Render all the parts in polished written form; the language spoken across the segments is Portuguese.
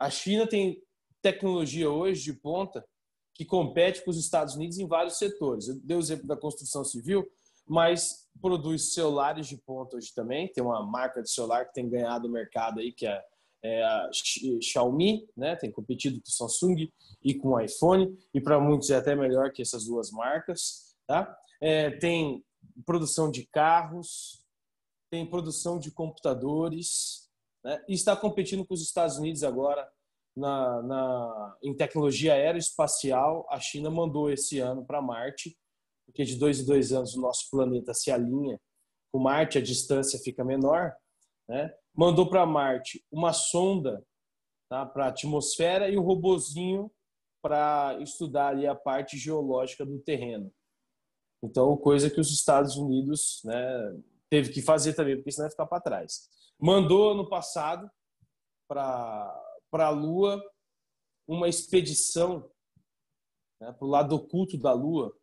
A China tem tecnologia hoje de ponta que compete com os Estados Unidos em vários setores. Eu dei o exemplo da construção civil, mas produz celulares de ponta hoje também. Tem uma marca de celular que tem ganhado o mercado aí, que é a Xiaomi, né? Tem competido com o Samsung e com o iPhone, e para muitos é até melhor que essas duas marcas. Tá? Tem produção de carros, tem produção de computadores, né? E está competindo com os Estados Unidos agora em tecnologia aeroespacial. A China mandou esse ano para Marte, porque de 2 em 2 anos o nosso planeta se alinha com Marte, a distância fica menor, né? Mandou para Marte uma sonda, tá, para a atmosfera e um robozinho para estudar ali a parte geológica do terreno. Então, coisa que os Estados Unidos, né, teve que fazer também, porque senão ia ficar para trás. Mandou no passado para a Lua uma expedição, né, para o lado oculto da Lua,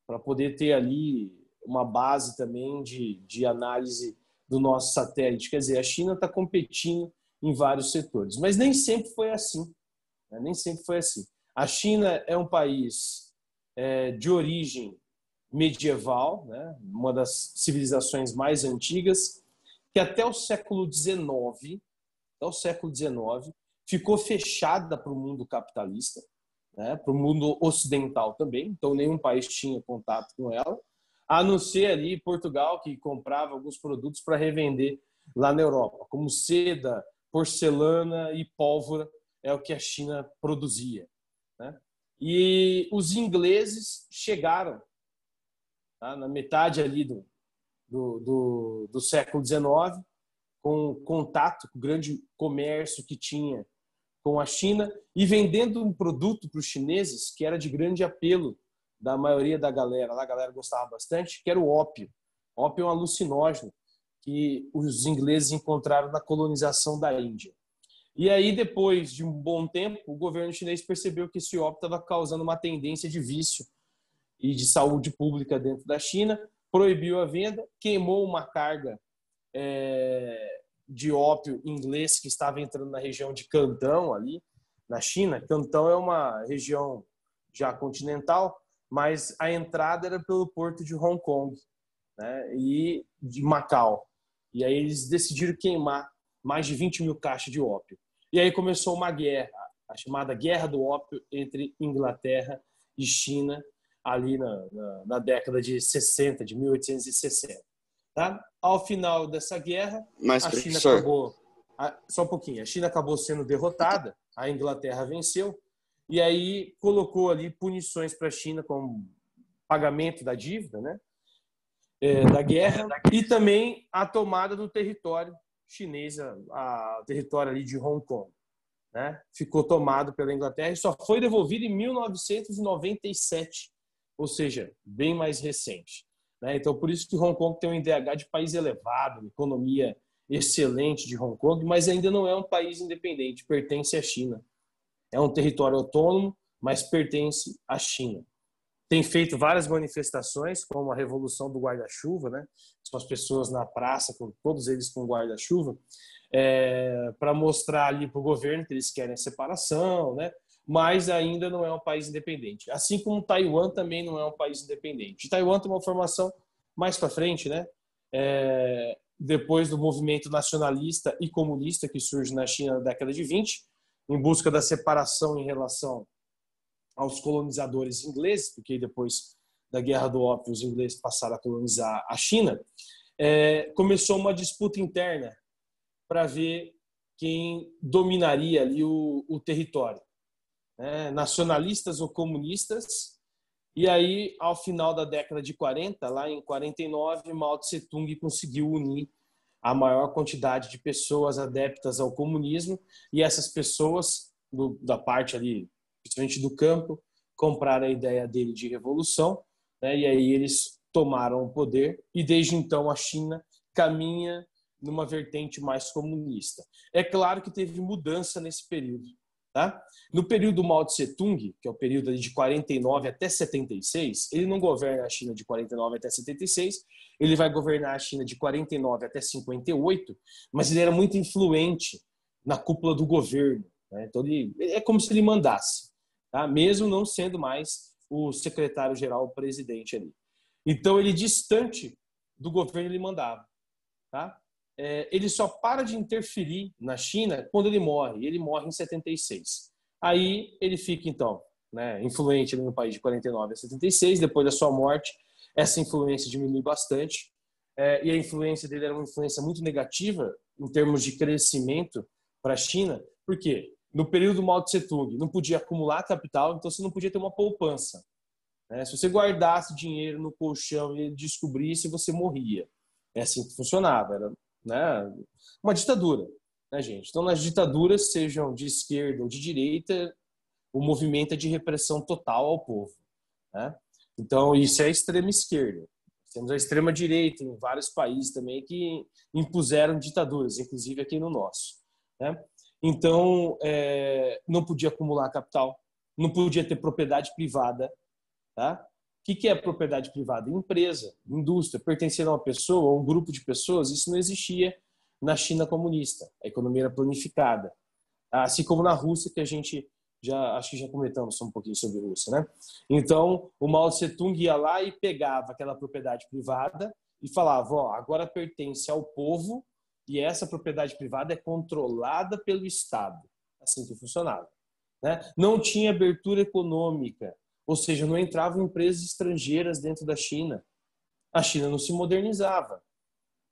para poder ter ali uma base também de análise do nosso satélite. Quer dizer, a China está competindo em vários setores, mas nem sempre foi assim, né? Nem sempre foi assim. A China é um país de origem medieval, né? Uma das civilizações mais antigas, que até o século XIX, ficou fechada para o mundo capitalista, né? Para o mundo ocidental também, então nenhum país tinha contato com ela, a não ser ali Portugal, que comprava alguns produtos para revender lá na Europa, como seda, porcelana e pólvora, é o que a China produzia, né? E os ingleses chegaram, tá, na metade ali do século XIX, com contato, com o grande comércio que tinha com a China e vendendo um produto para os chineses que era de grande apelo da maioria da galera. A galera gostava bastante, que era o ópio. O ópio é um alucinógeno que os ingleses encontraram na colonização da Índia. E aí, depois de um bom tempo, o governo chinês percebeu que esse ópio estava causando uma tendência de vício e de saúde pública dentro da China, proibiu a venda, queimou uma carga de ópio inglês que estava entrando na região de Cantão, ali na China. Cantão é uma região já continental, mas a entrada era pelo porto de Hong Kong, né, e de Macau. E aí eles decidiram queimar mais de 20 mil caixas de ópio. E aí começou uma guerra, a chamada Guerra do Ópio, entre Inglaterra e China, ali na década de 60, de 1860. Tá? Ao final dessa guerra, Mas, a China professor, acabou... Só um pouquinho. A China acabou sendo derrotada, a Inglaterra venceu, e aí colocou ali punições para a China como pagamento da dívida, né, da guerra, e também a tomada do território chinês, a território ali de Hong Kong, né, ficou tomado pela Inglaterra e só foi devolvido em 1997, ou seja, bem mais recente, né? Então, por isso que Hong Kong tem um IDH de país elevado, economia excelente de Hong Kong, mas ainda não é um país independente, pertence à China. É um território autônomo, mas pertence à China. Tem feito várias manifestações, como a Revolução do Guarda-Chuva, né? São as pessoas na praça, todos eles com guarda-chuva, para mostrar ali para o governo que eles querem a separação, né? Mas ainda não é um país independente. Assim como Taiwan também não é um país independente. Taiwan tem uma formação mais para frente, né? Depois do movimento nacionalista e comunista que surge na China na década de 20, em busca da separação em relação aos colonizadores ingleses, porque depois da Guerra do Ópio os ingleses passaram a colonizar a China, começou uma disputa interna para ver quem dominaria ali o território, né? Nacionalistas ou comunistas. E aí, ao final da década de 40, lá em 49, Mao Tse-tung conseguiu unir a maior quantidade de pessoas adeptas ao comunismo, e essas pessoas, da parte ali, principalmente do campo, compraram a ideia dele de revolução, né? E aí eles tomaram o poder, e desde então a China caminha numa vertente mais comunista. É claro que teve mudança nesse período, tá? No período Mao Tse-tung, que é o período de 49 até 76, ele não governa a China de 49 até 76, ele vai governar a China de 49 até 58, mas ele era muito influente na cúpula do governo, né? Então, é como se ele mandasse, tá? Mesmo não sendo mais o secretário-geral, o presidente ali. Então, ele distante do governo, ele mandava. Tá? Ele só para de interferir na China quando ele morre. Ele morre em 76. Aí ele fica, então, né, influente no país de 49 a 76. Depois da sua morte, essa influência diminui bastante. E a influência dele era uma influência muito negativa em termos de crescimento para a China. Por quê? No período do Mao Tse-tung, não podia acumular capital, então você não podia ter uma poupança. Né? Se você guardasse dinheiro no colchão e ele descobrisse, você morria. É assim que funcionava. Era, né, uma ditadura, né, gente? Então, nas ditaduras, sejam de esquerda ou de direita, o movimento é de repressão total ao povo. Né? Então, isso é a extrema esquerda. Temos a extrema direita em vários países também que impuseram ditaduras, inclusive aqui no nosso. Né? Então, não podia acumular capital, não podia ter propriedade privada. Tá? O que é propriedade privada? Empresa, indústria, pertencendo a uma pessoa ou um grupo de pessoas, isso não existia na China comunista. A economia era planificada. Assim como na Rússia, que a gente acho que já comentamos um pouquinho sobre a Rússia, né? Então, o Mao Tse-tung ia lá e pegava aquela propriedade privada e falava, ó, agora pertence ao povo e essa propriedade privada é controlada pelo Estado. Assim que funcionava. Né? Não tinha abertura econômica. Ou seja, não entravam empresas estrangeiras dentro da China. A China não se modernizava.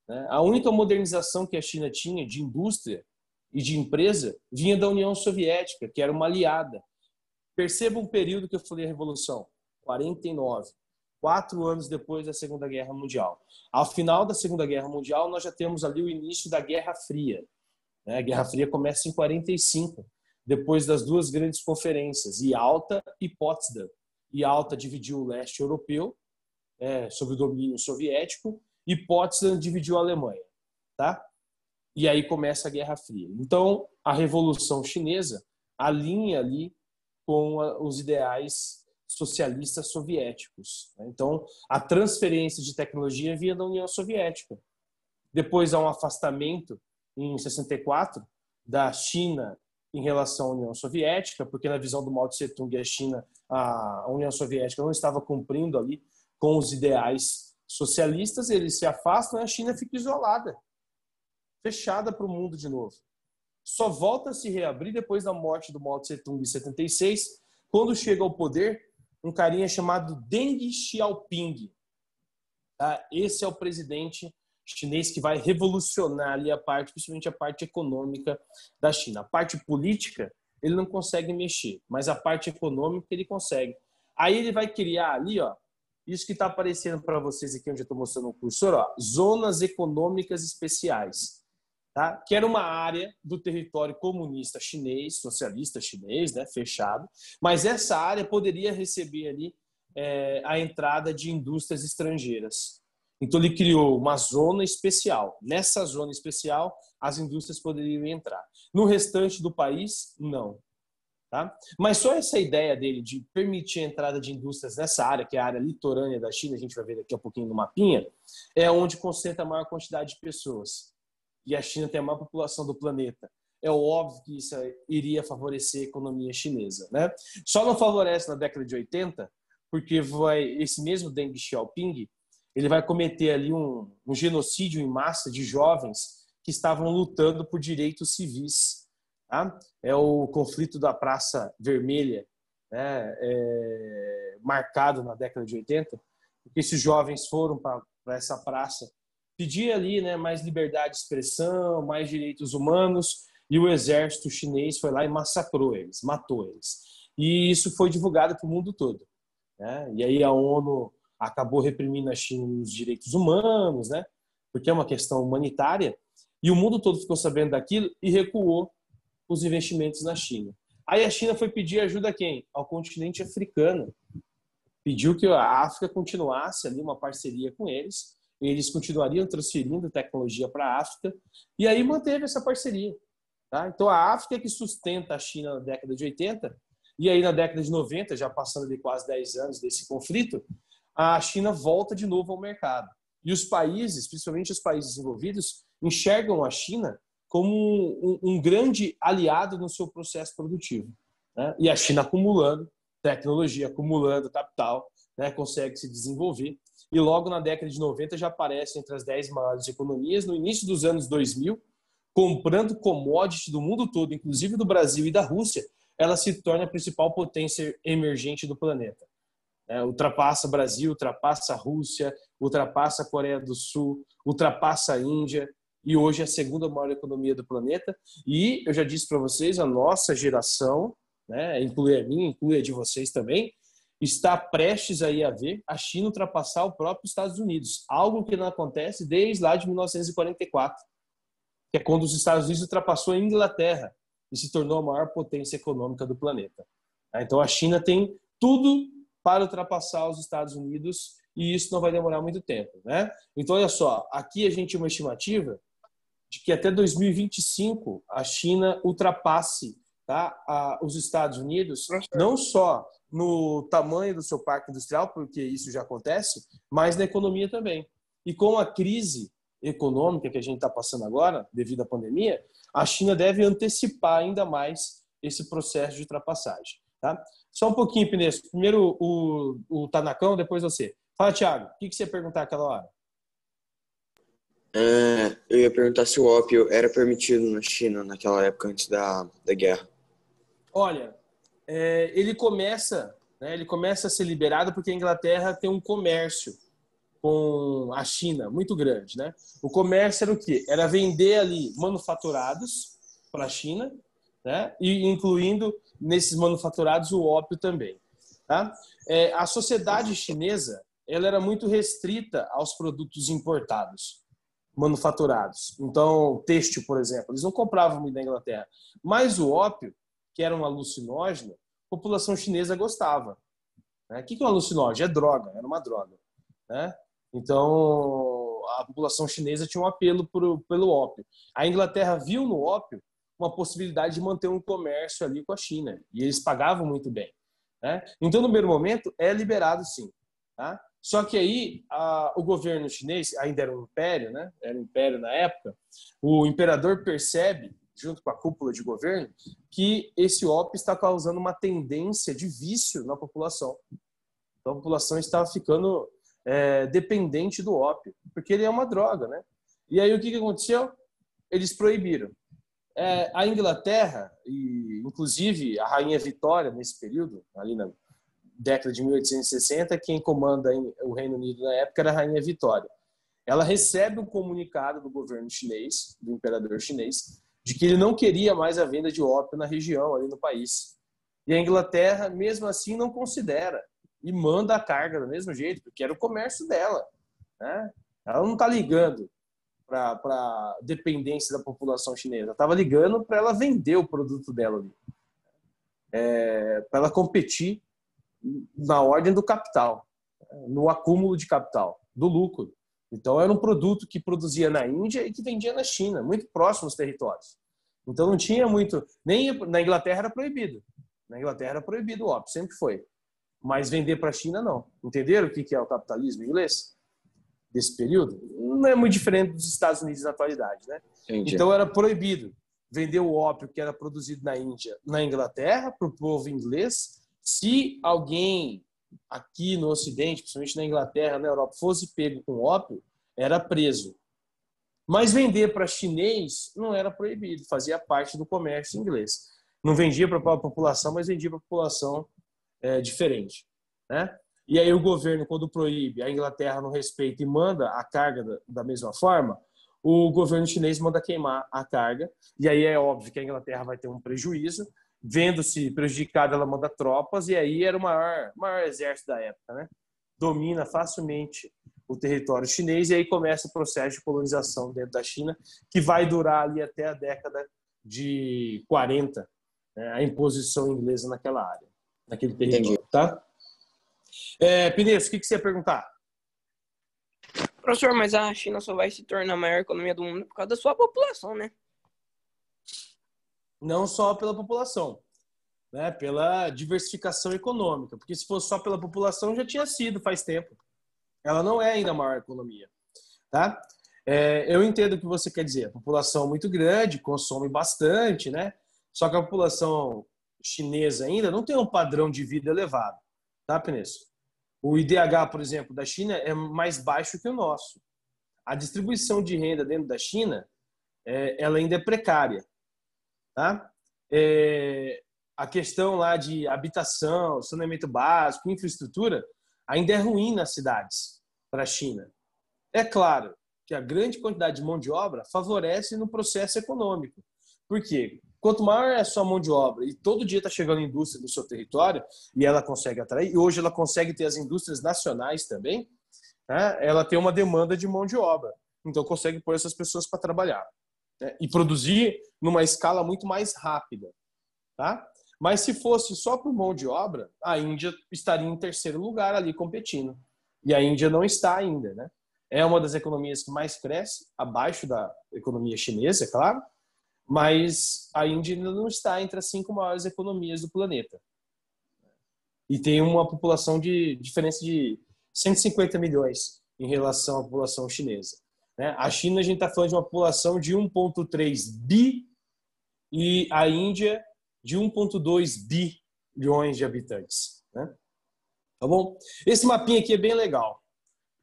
Né? A única modernização que a China tinha de indústria e de empresa vinha da União Soviética, que era uma aliada. Perceba um período que eu falei a Revolução, 49, 4 anos depois da Segunda Guerra Mundial. Ao final da Segunda Guerra Mundial, nós já temos ali o início da Guerra Fria. Né? A Guerra Fria começa em 45, depois das duas grandes conferências, Yalta e Potsdam. Yalta dividiu o leste europeu, sob o domínio soviético, e Potsdam dividiu a Alemanha. Tá? E aí começa a Guerra Fria. Então, a Revolução Chinesa alinha ali com os ideais socialistas soviéticos. Né? Então, a transferência de tecnologia vinha da União Soviética. Depois há um afastamento, em 64, da China em relação à União Soviética, porque na visão do Mao Tse-tung, a União Soviética não estava cumprindo ali com os ideais socialistas, eles se afastam e a China fica isolada, fechada para o mundo de novo. Só volta a se reabrir depois da morte do Mao Tse-tung em 76, quando chega ao poder um carinha chamado Deng Xiaoping. Tá? Esse é o presidente chinês que vai revolucionar ali a parte, principalmente a parte econômica da China. A parte política, ele não consegue mexer, mas a parte econômica ele consegue. Aí ele vai criar ali, ó, isso que está aparecendo para vocês aqui, onde eu estou mostrando o cursor, ó, zonas econômicas especiais. Tá? Que era uma área do território comunista chinês, socialista chinês, né, fechado, mas essa área poderia receber ali a entrada de indústrias estrangeiras. Então ele criou uma zona especial. Nessa zona especial, as indústrias poderiam entrar. No restante do país, não. Tá? Mas só essa ideia dele de permitir a entrada de indústrias nessa área, que é a área litorânea da China, a gente vai ver daqui a pouquinho no mapinha, é onde concentra a maior quantidade de pessoas. E a China tem a maior população do planeta. É óbvio que isso iria favorecer a economia chinesa. Né? Só não favorece na década de 80, porque esse mesmo Deng Xiaoping ele vai cometer ali um genocídio em massa de jovens que estavam lutando por direitos civis. Tá? É o conflito da Praça Vermelha, né? Marcado na década de 80, porque esses jovens foram para essa praça pedir ali, né, mais liberdade de expressão, mais direitos humanos, e o exército chinês foi lá e massacrou eles, matou eles. E isso foi divulgado para o mundo todo. Né? E aí a ONU acabou reprimindo a China nos direitos humanos, né? Porque é uma questão humanitária, e o mundo todo ficou sabendo daquilo e recuou os investimentos na China. Aí a China foi pedir ajuda a quem? Ao continente africano. Pediu que a África continuasse ali uma parceria com eles, eles continuariam transferindo tecnologia para a África, e aí manteve essa parceria. Tá? Então a África é que sustenta a China na década de 80, e aí na década de 90, já passando de quase 10 anos desse conflito, a China volta de novo ao mercado. E os países, principalmente os países desenvolvidos, enxergam a China como um grande aliado no seu processo produtivo, né? E a China acumulando tecnologia, acumulando capital, né? Consegue se desenvolver. E logo na década de 90 já aparece entre as 10 maiores economias. No início dos anos 2000, comprando commodities do mundo todo, inclusive do Brasil e da Rússia, ela se torna a principal potência emergente do planeta. Ultrapassa o Brasil, ultrapassa a Rússia, ultrapassa a Coreia do Sul, ultrapassa a Índia, e hoje é a segunda maior economia do planeta. E eu já disse para vocês, a nossa geração, né, inclui a minha, inclui a de vocês também, está prestes aí a ver a China ultrapassar o próprio Estados Unidos, algo que não acontece desde lá de 1944, que é quando os Estados Unidos ultrapassou a Inglaterra e se tornou a maior potência econômica do planeta. Então a China tem tudo para ultrapassar os Estados Unidos e isso não vai demorar muito tempo, né? Então olha só, aqui a gente tem uma estimativa de que até 2025 a China ultrapasse, tá, os Estados Unidos, não só no tamanho do seu parque industrial, porque isso já acontece, mas na economia também. E com a crise econômica que a gente está passando agora, devido à pandemia, a China deve antecipar ainda mais esse processo de ultrapassagem. Tá? Só um pouquinho, Pineiro. Primeiro o Tanacão, depois você. Fala, Thiago, o que você ia perguntar aquela hora? Eu ia perguntar se o ópio era permitido na China naquela época antes da guerra. Olha, ele começa a ser liberado porque a Inglaterra tem um comércio com a China muito grande, né? O comércio era o quê? Era vender ali manufaturados para a China, né? E incluindo nesses manufaturados o ópio também, tá? A sociedade chinesa, ela era muito restrita aos produtos importados, manufaturados. Então, têxtil, por exemplo, eles não compravam muito da Inglaterra. Mas o ópio, que era um alucinógeno, a população chinesa gostava. O que é um alucinógeno? É droga, era uma droga, né? Então, a população chinesa tinha um apelo pelo ópio. A Inglaterra viu no ópio uma possibilidade de manter um comércio ali com a China. E eles pagavam muito bem, né? Então, no primeiro momento, é liberado sim. Tá? Só que aí, o governo chinês, ainda era um império, né? Era um império na época, o imperador percebe, junto com a cúpula de governo, que esse ópio está causando uma tendência de vício na população. Então, a população estava ficando dependente do ópio, porque ele é uma droga, né? E aí o que aconteceu? Eles proibiram. A Inglaterra, e inclusive a Rainha Vitória, nesse período, ali na década de 1860, quem comanda o Reino Unido na época era a Rainha Vitória. Ela recebe um comunicado do governo chinês, do imperador chinês, de que ele não queria mais a venda de ópio na região, ali no país. E a Inglaterra, mesmo assim, não considera e manda a carga do mesmo jeito, porque era o comércio dela, né? Ela não está ligando para a dependência da população chinesa, estava ligando para ela vender o produto dela ali, para ela competir na ordem do capital, no acúmulo de capital, do lucro. Então era um produto que produzia na Índia e que vendia na China, muito próximo aos territórios. Então não tinha muito, nem na Inglaterra era proibido. Na Inglaterra era proibido o ópio, sempre foi. Mas vender para a China, não. Entenderam o que é o capitalismo inglês? Desse período? Não é muito diferente dos Estados Unidos na atualidade, né? Entendi. Então era proibido vender o ópio que era produzido na Índia, na Inglaterra, para o povo inglês. Se alguém aqui no Ocidente, principalmente na Inglaterra, na Europa, fosse pego com ópio, era preso. Mas vender para chinês não era proibido, fazia parte do comércio inglês. Não vendia para a população, mas vendia para a população diferente, né? E aí o governo, quando proíbe, a Inglaterra não respeita e manda a carga da mesma forma, o governo chinês manda queimar a carga, e aí é óbvio que a Inglaterra vai ter um prejuízo, vendo-se prejudicada, ela manda tropas, e aí era o maior exército da época, né? Domina facilmente o território chinês, e aí começa o processo de colonização dentro da China, que vai durar ali até a década de 40, né? A imposição inglesa naquela área, naquele território. Entendi. Tá? Pineiro, o que você ia perguntar? Professor, mas a China só vai se tornar a maior economia do mundo por causa da sua população, né? Não só pela população, né? Pela diversificação econômica, porque se fosse só pela população já tinha sido faz tempo. Ela não é ainda a maior economia, tá? Eu entendo o que você quer dizer. A população é muito grande, consome bastante, né? Só que a população chinesa ainda não tem um padrão de vida elevado, tá, Penesso? O IDH, por exemplo, da China é mais baixo que o nosso. A distribuição de renda dentro da China, ela ainda é precária, tá? A questão lá de habitação, saneamento básico, infraestrutura, ainda é ruim nas cidades para a China. É claro que a grande quantidade de mão de obra favorece no processo econômico. Por quê? Quanto maior é a sua mão de obra e todo dia está chegando indústria no seu território e ela consegue atrair, e hoje ela consegue ter as indústrias nacionais também, né? Ela tem uma demanda de mão de obra. Então consegue pôr essas pessoas para trabalhar, né? E produzir numa escala muito mais rápida. Tá? Mas se fosse só por mão de obra, a Índia estaria em terceiro lugar ali competindo. E a Índia não está ainda, né? É uma das economias que mais cresce, abaixo da economia chinesa, é claro, mas a Índia ainda não está entre as 5 maiores economias do planeta. E tem uma população de diferença de 150 milhões em relação à população chinesa. Né? A China, a gente está falando de uma população de 1,3 bi e a Índia de 1,2 bilhões de habitantes. Né? Tá bom? Esse mapinha aqui é bem legal.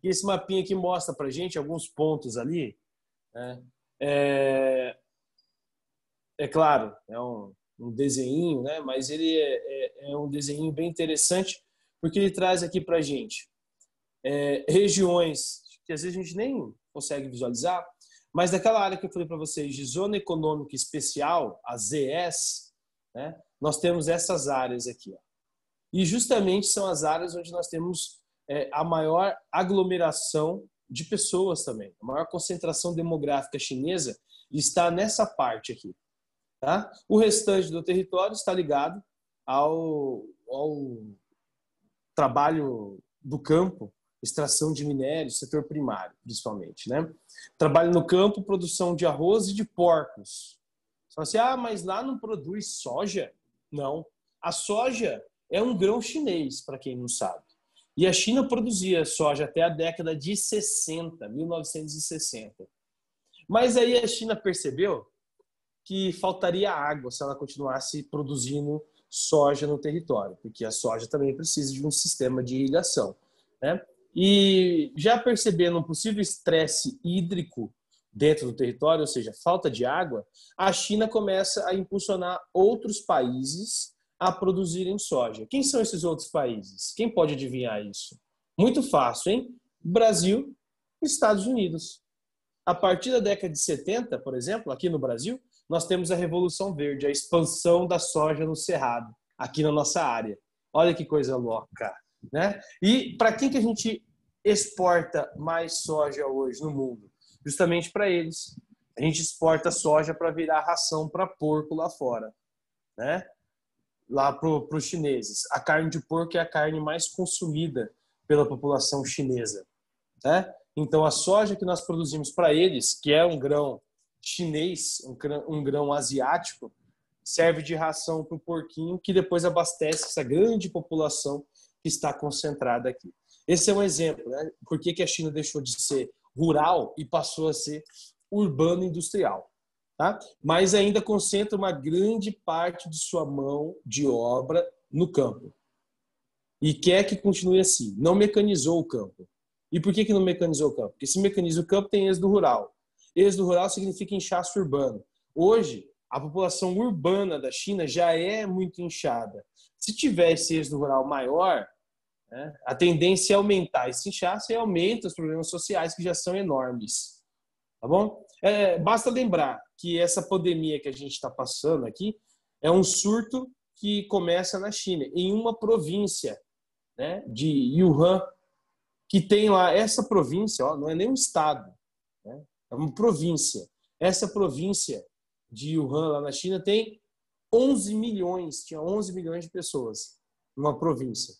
Esse mapinha aqui mostra para a gente alguns pontos ali. Né? É claro, é um desenho, né? Mas ele é um desenho bem interessante porque ele traz aqui para a gente regiões que às vezes a gente nem consegue visualizar, mas daquela área que eu falei para vocês de Zona Econômica Especial, a ZES, né? Nós temos essas áreas aqui. Ó. E justamente são as áreas onde nós temos a maior aglomeração de pessoas também. A maior concentração demográfica chinesa está nessa parte aqui. Tá? O restante do território está ligado ao trabalho do campo, extração de minérios, setor primário, principalmente. Né? Trabalho no campo, produção de arroz e de porcos. Você fala assim, mas lá não produz soja? Não. A soja é um grão chinês, para quem não sabe. E a China produzia soja até a década de 60, 1960. Mas aí a China percebeu que faltaria água se ela continuasse produzindo soja no território, porque a soja também precisa de um sistema de irrigação. Né? E já percebendo um possível estresse hídrico dentro do território, ou seja, falta de água, a China começa a impulsionar outros países a produzirem soja. Quem são esses outros países? Quem pode adivinhar isso? Muito fácil, hein? Brasil e Estados Unidos. A partir da década de 70, por exemplo, aqui no Brasil, nós temos a Revolução Verde, a expansão da soja no Cerrado, aqui na nossa área. Olha que coisa louca. Né? E para quem que a gente exporta mais soja hoje no mundo? Justamente para eles. A gente exporta soja para virar ração para porco lá fora. Né? Lá para os chineses. A carne de porco é a carne mais consumida pela população chinesa. Né? Então, a soja que nós produzimos para eles, que é um grão chinês, um grão asiático, serve de ração para o porquinho, que depois abastece essa grande população que está concentrada aqui. Esse é um exemplo, né? Por que a China deixou de ser rural e passou a ser urbano-industrial. Tá? Mas ainda concentra uma grande parte de sua mão de obra no campo. E quer que continue assim. Não mecanizou o campo. E por que não mecanizou o campo? Porque se mecaniza o campo, tem êxodo rural. Êxodo rural significa inchaço urbano. Hoje, a população urbana da China já é muito inchada. Se tiver esse êxodo rural maior, né, a tendência é aumentar esse inchaço e aumenta os problemas sociais que já são enormes. Tá bom? Basta lembrar que essa pandemia que a gente está passando aqui é um surto que começa na China, em uma província, né, de Wuhan, que tem lá, essa província, ó, não é nem um estado, né, é uma província. Essa província de Wuhan, lá na China, tem 11 milhões, tinha 11 milhões de pessoas numa província.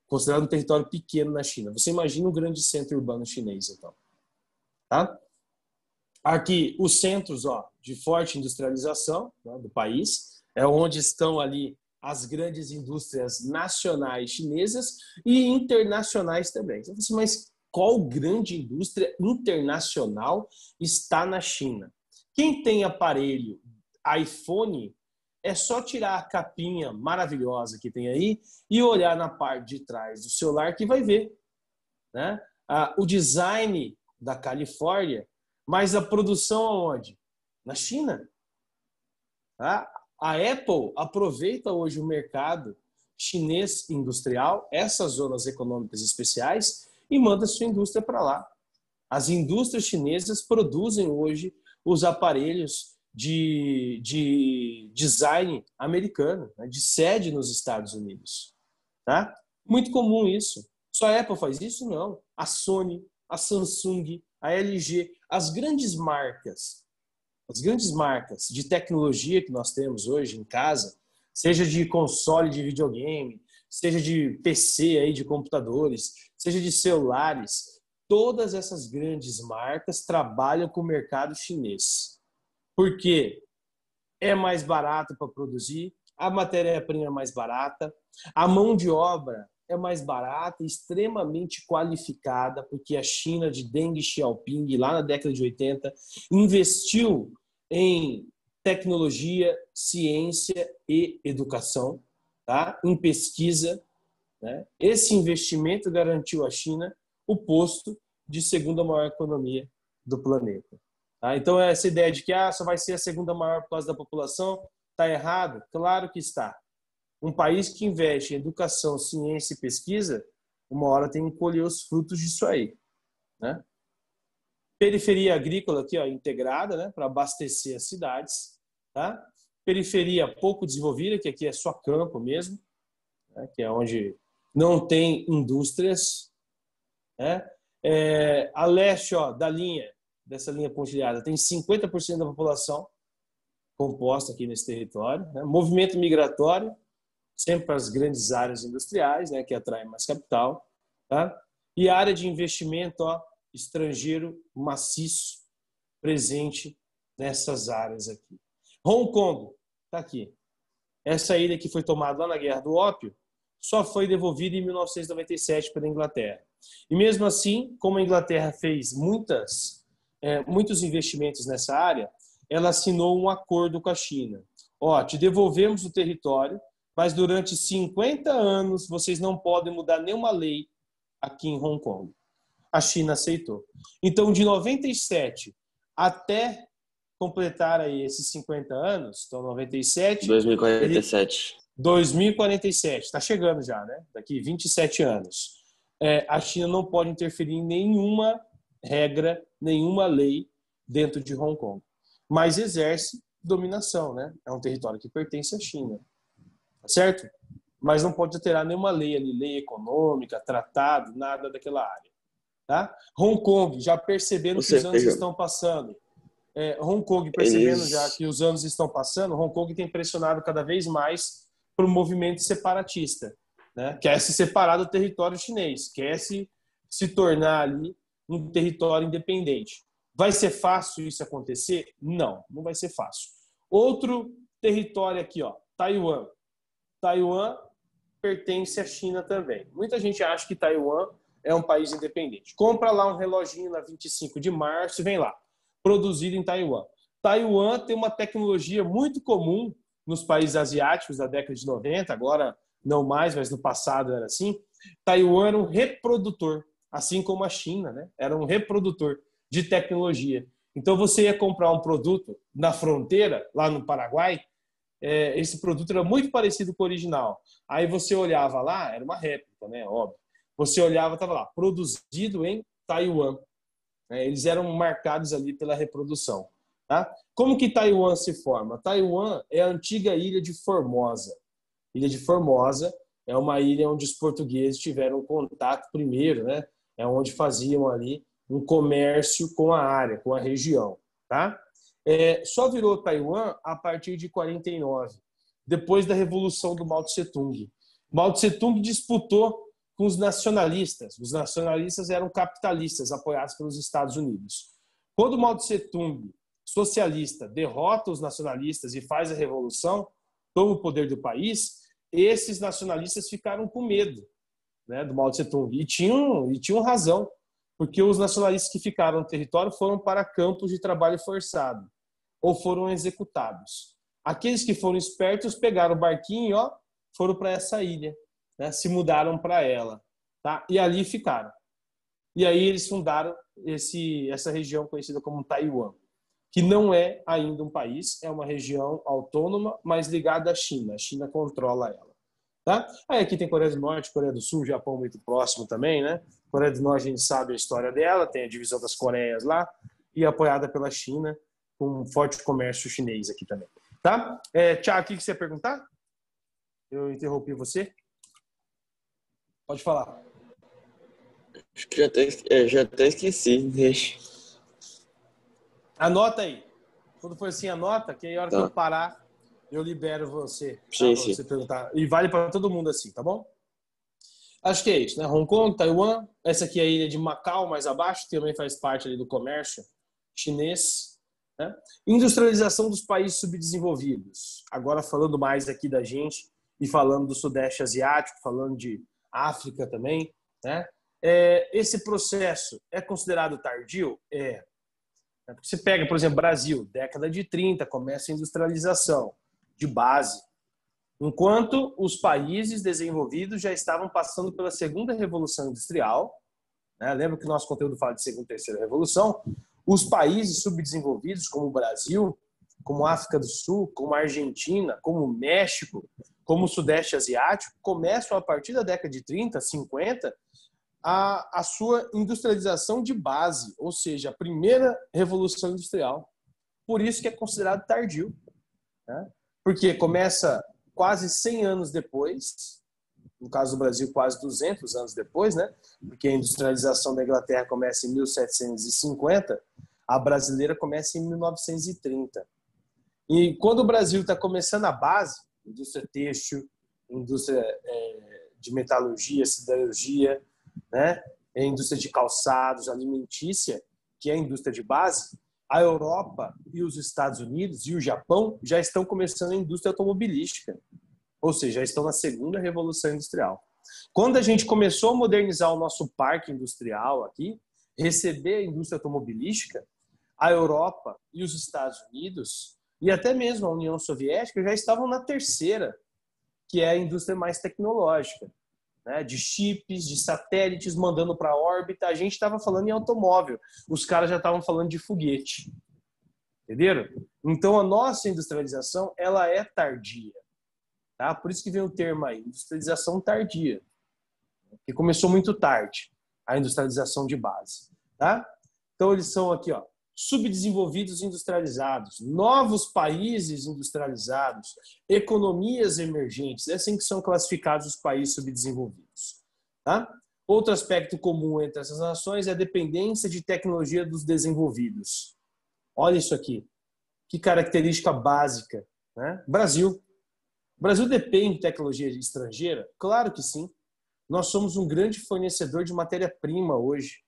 Considerado um território pequeno na China. Você imagina um grande centro urbano chinês, então. Tá? Aqui, os centros de forte industrialização, né, do país, é onde estão ali as grandes indústrias nacionais chinesas e internacionais também. Então, mas qual grande indústria internacional está na China. Quem tem aparelho iPhone, é só tirar a capinha maravilhosa que tem aí e olhar na parte de trás do celular que vai ver, né? O design da Califórnia, mas a produção aonde? Na China. Tá? A Apple aproveita hoje o mercado chinês industrial, essas zonas econômicas especiais, e manda sua indústria para lá. As indústrias chinesas produzem hoje os aparelhos de design americano, né, de sede nos Estados Unidos. Tá? Muito comum isso. Só a Apple faz isso? Não. A Sony, a Samsung, a LG, as grandes marcas de tecnologia que nós temos hoje em casa, seja de console de videogame, seja de PC aí, de computadores, seja de celulares, todas essas grandes marcas trabalham com o mercado chinês. Porque é mais barato para produzir, a matéria-prima é mais barata, a mão de obra é mais barata, extremamente qualificada, porque a China de Deng Xiaoping, lá na década de 80, investiu em tecnologia, ciência e educação, tá? Em pesquisa. Né? Esse investimento garantiu à China o posto de segunda maior economia do planeta. Tá? Então, essa ideia de que só vai ser a segunda maior por causa da população, está errado? Claro que está. Um país que investe em educação, ciência e pesquisa, uma hora tem que colher os frutos disso aí. Né? Periferia agrícola aqui, ó, integrada, né, para abastecer as cidades. Tá? Periferia pouco desenvolvida, que aqui é só campo mesmo, né, que é onde não tem indústrias. Né? A leste, ó, dessa linha pontilhada, tem 50% da população composta aqui nesse território. Né? Movimento migratório, sempre para as grandes áreas industriais, né, que atraem mais capital. Tá? E área de investimento, ó, estrangeiro maciço presente nessas áreas aqui. Hong Kong, está aqui. Essa ilha que foi tomada lá na Guerra do Ópio só foi devolvida em 1997 pela Inglaterra. E mesmo assim, como a Inglaterra fez muitos investimentos nessa área, ela assinou um acordo com a China. Ó, te devolvemos o território, mas durante 50 anos vocês não podem mudar nenhuma lei aqui em Hong Kong. A China aceitou. Então, de 97 até completar aí esses 50 anos, então 97... 2047. 2047, está chegando já, né? Daqui 27 anos. A China não pode interferir em nenhuma regra, nenhuma lei dentro de Hong Kong. Mas exerce dominação, né? É um território que pertence à China. Certo? Mas não pode alterar nenhuma lei ali, lei econômica, tratado, nada daquela área. Tá? Hong Kong, já percebendo que os anos estão passando. Hong Kong, percebendo já que os anos estão passando, Hong Kong tem pressionado cada vez mais para o movimento separatista. Né? Quer se separar do território chinês, quer se tornar ali um território independente. Vai ser fácil isso acontecer? Não, não vai ser fácil. Outro território aqui, ó, Taiwan. Taiwan pertence à China também. Muita gente acha que Taiwan é um país independente. Compra lá um reloginho na 25 de março e vem lá. Produzido em Taiwan. Taiwan tem uma tecnologia muito comum nos países asiáticos da década de 90, agora não mais, mas no passado era assim. Taiwan era um reprodutor, assim como a China, né? Era um reprodutor de tecnologia. Então você ia comprar um produto na fronteira, lá no Paraguai, esse produto era muito parecido com o original. Aí você olhava lá, era uma réplica, né? Óbvio. Você olhava, estava lá, produzido em Taiwan. Eles eram marcados ali pela reprodução. Tá? Como que Taiwan se forma? Taiwan é a antiga ilha de Formosa. Ilha de Formosa é uma ilha onde os portugueses tiveram contato primeiro, né? É onde faziam ali um comércio com a área, com a região. Tá? Só virou Taiwan a partir de 49, depois da Revolução do Mao Tse-tung. Mao Tse-tung disputou com os nacionalistas. Os nacionalistas eram capitalistas, apoiados pelos Estados Unidos. Quando Mao Tse-tung, socialista, derrota os nacionalistas e faz a revolução, toma o poder do país, esses nacionalistas ficaram com medo, né, do Mao Tse-tung. E tinham razão, Porque os nacionalistas que ficaram no território foram para campos de trabalho forçado ou foram executados. Aqueles que foram espertos pegaram o barquinho e foram para essa ilha, né? Se mudaram para ela, tá? E ali ficaram. E aí eles fundaram essa região conhecida como Taiwan, que não é ainda um país, é uma região autônoma, mas ligada à China. A China controla ela. Tá? Aí aqui tem Coreia do Norte, Coreia do Sul, Japão muito próximo também, né? Coreia do Norte a gente sabe a história dela, tem a divisão das Coreias lá, e apoiada pela China, com um forte comércio chinês aqui também. Tá? Tiago, o que você ia perguntar? Eu interrompi você? Pode falar. Acho que já até esqueci. Deixa. Anota aí. Quando for assim, anota, que aí a hora que Tá. eu parar, eu libero você. Tá? Sim, Pra sim. você perguntar. E vale para todo mundo assim, tá bom? Acho que é isso, né? Hong Kong, Taiwan. Essa aqui é a ilha de Macau, mais abaixo, que também faz parte ali do comércio chinês. Né? Industrialização dos países subdesenvolvidos. Agora falando mais aqui da gente e falando do Sudeste Asiático, falando de África também, né? Esse processo é considerado tardio? É. Você pega, por exemplo, Brasil, década de 30, começa a industrialização de base. Enquanto os países desenvolvidos já estavam passando pela segunda revolução industrial, né? Lembra que o nosso conteúdo fala de segunda e terceira revolução? Os países subdesenvolvidos, como o Brasil, como a África do Sul, como a Argentina, como o México, como o Sudeste Asiático, começam a partir da década de 30, 50, a sua industrialização de base, ou seja, a primeira revolução industrial. Por isso que é considerado tardio, né? Porque começa quase 100 anos depois, no caso do Brasil, quase 200 anos depois, né? Porque a industrialização da Inglaterra começa em 1750, a brasileira começa em 1930. E quando o Brasil está começando a base, indústria têxtil, indústria de metalurgia, siderurgia, né? A indústria de calçados, alimentícia, que é a indústria de base, a Europa e os Estados Unidos e o Japão já estão começando a indústria automobilística, ou seja, já estão na segunda revolução industrial. Quando a gente começou a modernizar o nosso parque industrial aqui, receber a indústria automobilística, a Europa e os Estados Unidos e até mesmo a União Soviética já estavam na terceira, que é a indústria mais tecnológica, né? De chips, de satélites mandando para a órbita. A gente estava falando em automóvel, os caras já estavam falando de foguete. Entenderam? Então a nossa industrialização ela é tardia. Tá? Por isso que vem o termo aí, industrialização tardia, que começou muito tarde, a industrialização de base. Tá? Então eles são aqui, subdesenvolvidos industrializados, novos países industrializados, economias emergentes, é assim que são classificados os países subdesenvolvidos. Tá? Outro aspecto comum entre essas nações é a dependência de tecnologia dos desenvolvidos. Olha isso aqui, que característica básica, né? Brasil. O Brasil depende de tecnologia estrangeira? Claro que sim. Nós somos um grande fornecedor de matéria-prima hoje,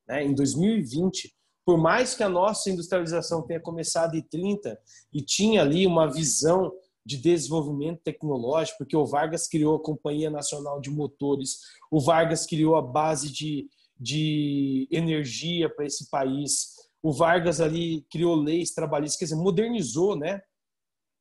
né? Em 2020, por mais que a nossa industrialização tenha começado em 30 e tinha ali uma visão de desenvolvimento tecnológico, porque o Vargas criou a Companhia Nacional de Motores, o Vargas criou a base de energia para esse país, o Vargas ali criou leis trabalhistas, quer dizer, modernizou, né,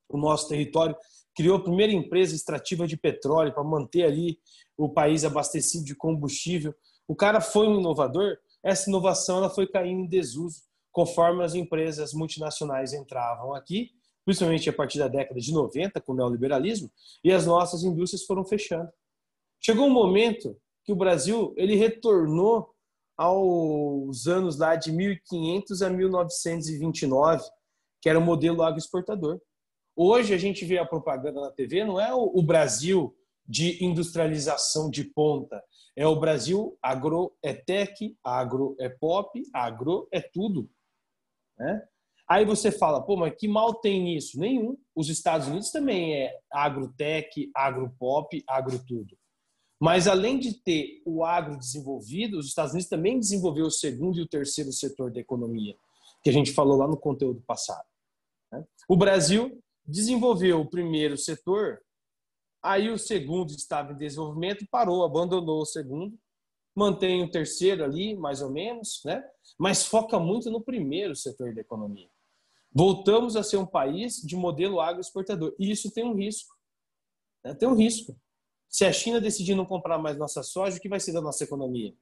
o nosso território, criou a primeira empresa extrativa de petróleo para manter ali o país abastecido de combustível. O cara foi um inovador. Essa inovação ela foi caindo em desuso conforme as empresas multinacionais entravam aqui, principalmente a partir da década de 90, com o neoliberalismo, e as nossas indústrias foram fechando. Chegou um momento que o Brasil ele retornou aos anos lá de 1500 a 1929, que era o modelo agroexportador. Hoje a gente vê a propaganda na TV, não é o Brasil de industrialização de ponta, é o Brasil agro é tech, agro é pop, agro é tudo, né? Aí você fala, pô, mas que mal tem nisso? Nenhum. Os Estados Unidos também é agrotech, agropop, agro tudo. Mas além de ter o agro desenvolvido, os Estados Unidos também desenvolveu o segundo e o terceiro setor da economia, que a gente falou lá no conteúdo passado, né? O Brasil desenvolveu o primeiro setor, aí o segundo estava em desenvolvimento, parou, abandonou o segundo, mantém o terceiro ali, mais ou menos, né? Mas foca muito no primeiro setor da economia. Voltamos a ser um país de modelo agroexportador. E isso tem um risco. Né? Tem um risco. Se a China decidir não comprar mais nossa soja, o que vai ser da nossa economia?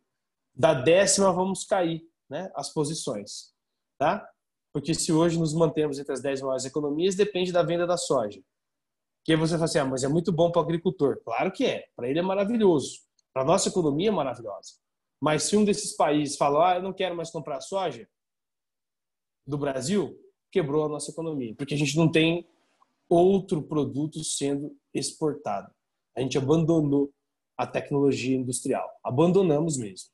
Da 10ª vamos cair, né? As posições. Tá? Porque se hoje nos mantemos entre as 10 maiores economias, depende da venda da soja. Que você fala assim, mas é muito bom para o agricultor. Claro que é. Para ele é maravilhoso. Para a nossa economia é maravilhosa. Mas se um desses países falar, eu não quero mais comprar soja do Brasil, quebrou a nossa economia. Porque a gente não tem outro produto sendo exportado. A gente abandonou a tecnologia industrial. Abandonamos mesmo.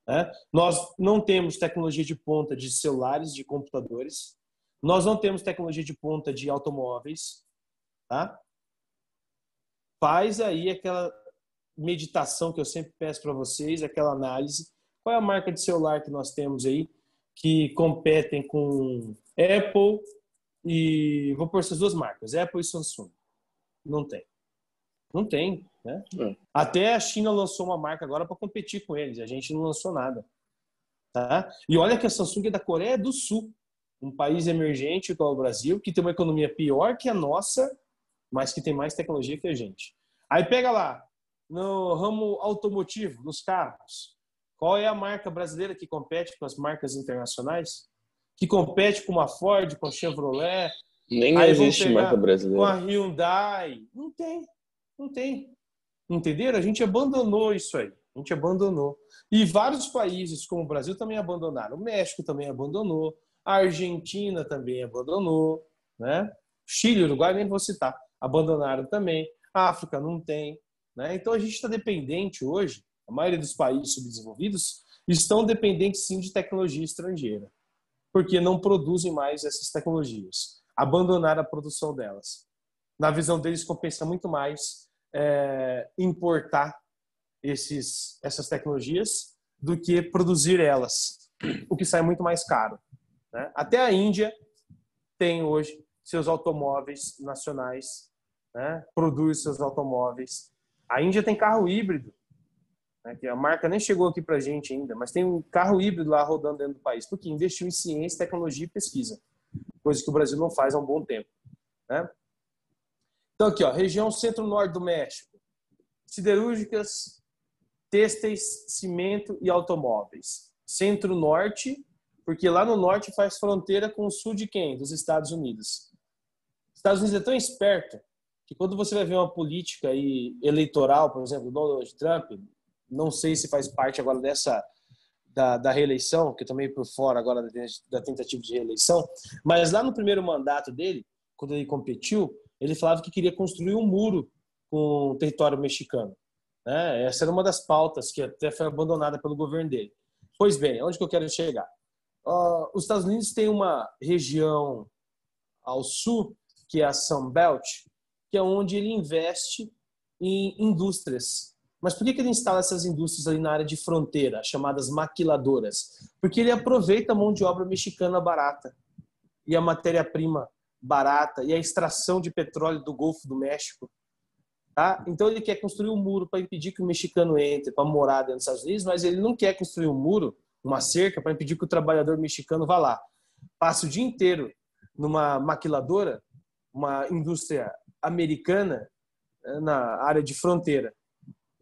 Né? Nós não temos tecnologia de ponta de celulares, de computadores. Nós não temos tecnologia de ponta de automóveis. Tá? Faz aí aquela meditação que eu sempre peço para vocês, aquela análise. Qual é a marca de celular que nós temos aí que competem com Apple e... Vou pôr essas duas marcas, Apple e Samsung. Não tem. Não tem, né? Até a China lançou uma marca agora para competir com eles. A gente não lançou nada. Tá? E olha que a Samsung é da Coreia do Sul, um país emergente como o Brasil, que tem uma economia pior que a nossa, mas que tem mais tecnologia que a gente. Aí pega lá, no ramo automotivo, nos carros, qual é a marca brasileira que compete com as marcas internacionais? Que compete com a Ford, com a Chevrolet? Nem aí existe marca brasileira. Com a Hyundai? Não tem. Não tem. Entenderam? A gente abandonou isso aí. A gente abandonou. E vários países, como o Brasil, também abandonaram. O México também abandonou. A Argentina também abandonou. Né? Chile, Uruguai, nem vou citar. Abandonaram também. A África não tem. Né? Então a gente está dependente hoje, a maioria dos países subdesenvolvidos estão dependentes sim de tecnologia estrangeira, porque não produzem mais essas tecnologias. Abandonaram a produção delas. Na visão deles, compensa muito mais importar essas tecnologias do que produzir elas, o que sai muito mais caro. Né? Até a Índia tem hoje seus automóveis nacionais, né? Produz seus automóveis. A Índia tem carro híbrido, né? Que a marca nem chegou aqui para a gente ainda, mas tem um carro híbrido lá rodando dentro do país, porque investiu em ciência, tecnologia e pesquisa, coisa que o Brasil não faz há um bom tempo. Né? Então aqui, ó, região centro-norte do México, siderúrgicas, têxteis, cimento e automóveis. Centro-norte, porque lá no norte faz fronteira com o sul de quem? Dos Estados Unidos. Os Estados Unidos é tão esperto que quando você vai ver uma política aí eleitoral, por exemplo, do Donald Trump, não sei se faz parte agora da reeleição, que eu também por fora agora da tentativa de reeleição, mas lá no primeiro mandato dele, quando ele competiu, ele falava que queria construir um muro com o território mexicano. Né? Essa era uma das pautas que até foi abandonada pelo governo dele. Pois bem, onde que eu quero chegar? Os Estados Unidos têm uma região ao sul, que é a Sun Belt, que é onde ele investe em indústrias. Mas por que ele instala essas indústrias ali na área de fronteira, chamadas maquiladoras? Porque ele aproveita a mão de obra mexicana barata e a matéria-prima barata e a extração de petróleo do Golfo do México. Tá? Então ele quer construir um muro para impedir que o mexicano entre para morar dentro dos Estados Unidos, mas ele não quer construir um muro, uma cerca, para impedir que o trabalhador mexicano vá lá. Passa o dia inteiro numa maquiladora, uma indústria americana na área de fronteira.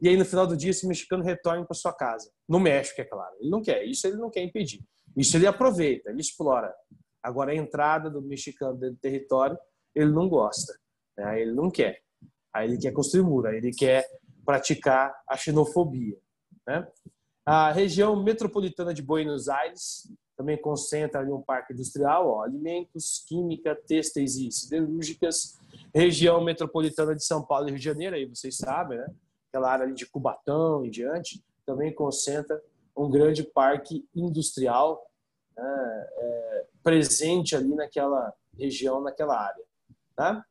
E aí no final do dia esse mexicano retorna para sua casa. No México, é claro. Ele não quer. Isso ele não quer impedir. Isso ele aproveita, ele explora. Agora a entrada do mexicano dentro do território, ele não gosta. Né? Ele não quer. Aí ele quer construir muro, aí ele quer praticar a xenofobia. Né? A região metropolitana de Buenos Aires também concentra ali um parque industrial, ó, alimentos, química, têxteis e siderúrgicas. Região metropolitana de São Paulo e Rio de Janeiro, aí vocês sabem, né? Aquela área ali de Cubatão e diante, também concentra um grande parque industrial, né? Presente ali naquela região, naquela área. Tá?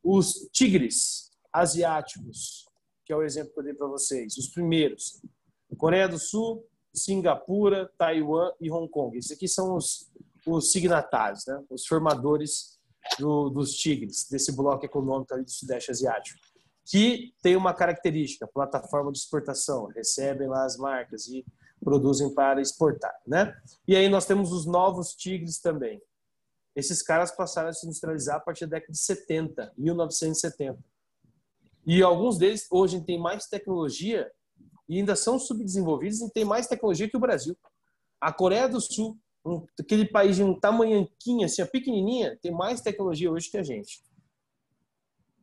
Os tigres asiáticos, que é o exemplo que eu dei para vocês, os primeiros, Coreia do Sul, Singapura, Taiwan e Hong Kong. Esses aqui são os signatários, né? Os formadores dos tigres, desse bloco econômico ali do Sudeste Asiático. que tem uma característica, plataforma de exportação, recebem lá as marcas e produzem para exportar, né? E aí nós temos os novos tigres também. Esses caras passaram a se industrializar a partir da década de 70, 1970. E alguns deles hoje têm mais tecnologia e ainda são subdesenvolvidos e têm mais tecnologia que o Brasil. A Coreia do Sul, aquele país de um tamanhanquinho, assim, pequenininha, tem mais tecnologia hoje que a gente.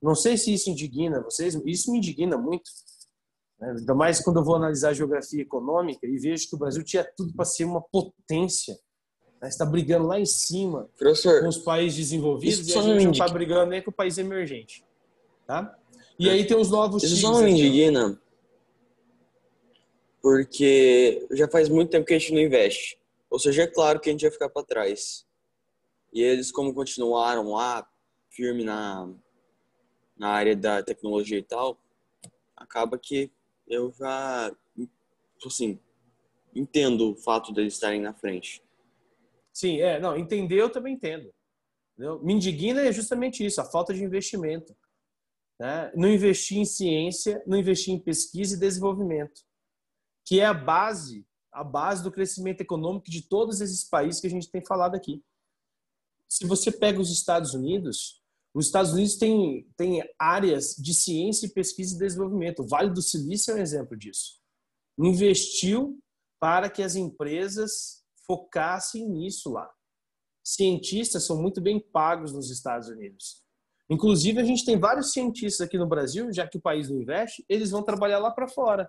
Não sei se isso indigna vocês, isso me indigna muito. Né? Ainda mais quando eu vou analisar a geografia econômica e vejo que o Brasil tinha tudo para ser uma potência. Né? Está brigando lá em cima Professor, com os países desenvolvidos e a só gente não está brigando nem com o país emergente. Tá? E aí tem os novos isso tigres. só não me indigna porque já faz muito tempo que a gente não investe. Ou seja, é claro que a gente vai ficar para trás. E eles, como continuaram lá, firme na área da tecnologia e tal, acaba que eu já, assim, entendo o fato deles estarem na frente. Sim, não, entender eu também entendo. Entendeu? Me indigna é justamente isso, a falta de investimento. Né? Não investir em ciência, não investir em pesquisa e desenvolvimento, que é a base do crescimento econômico de todos esses países que a gente tem falado aqui. Se você pega os Estados Unidos tem áreas de ciência, pesquisa e desenvolvimento. O Vale do Silício é um exemplo disso. Investiu para que as empresas focassem nisso lá. Cientistas são muito bem pagos nos Estados Unidos. Inclusive, a gente tem vários cientistas aqui no Brasil, já que o país não investe, eles vão trabalhar lá para fora.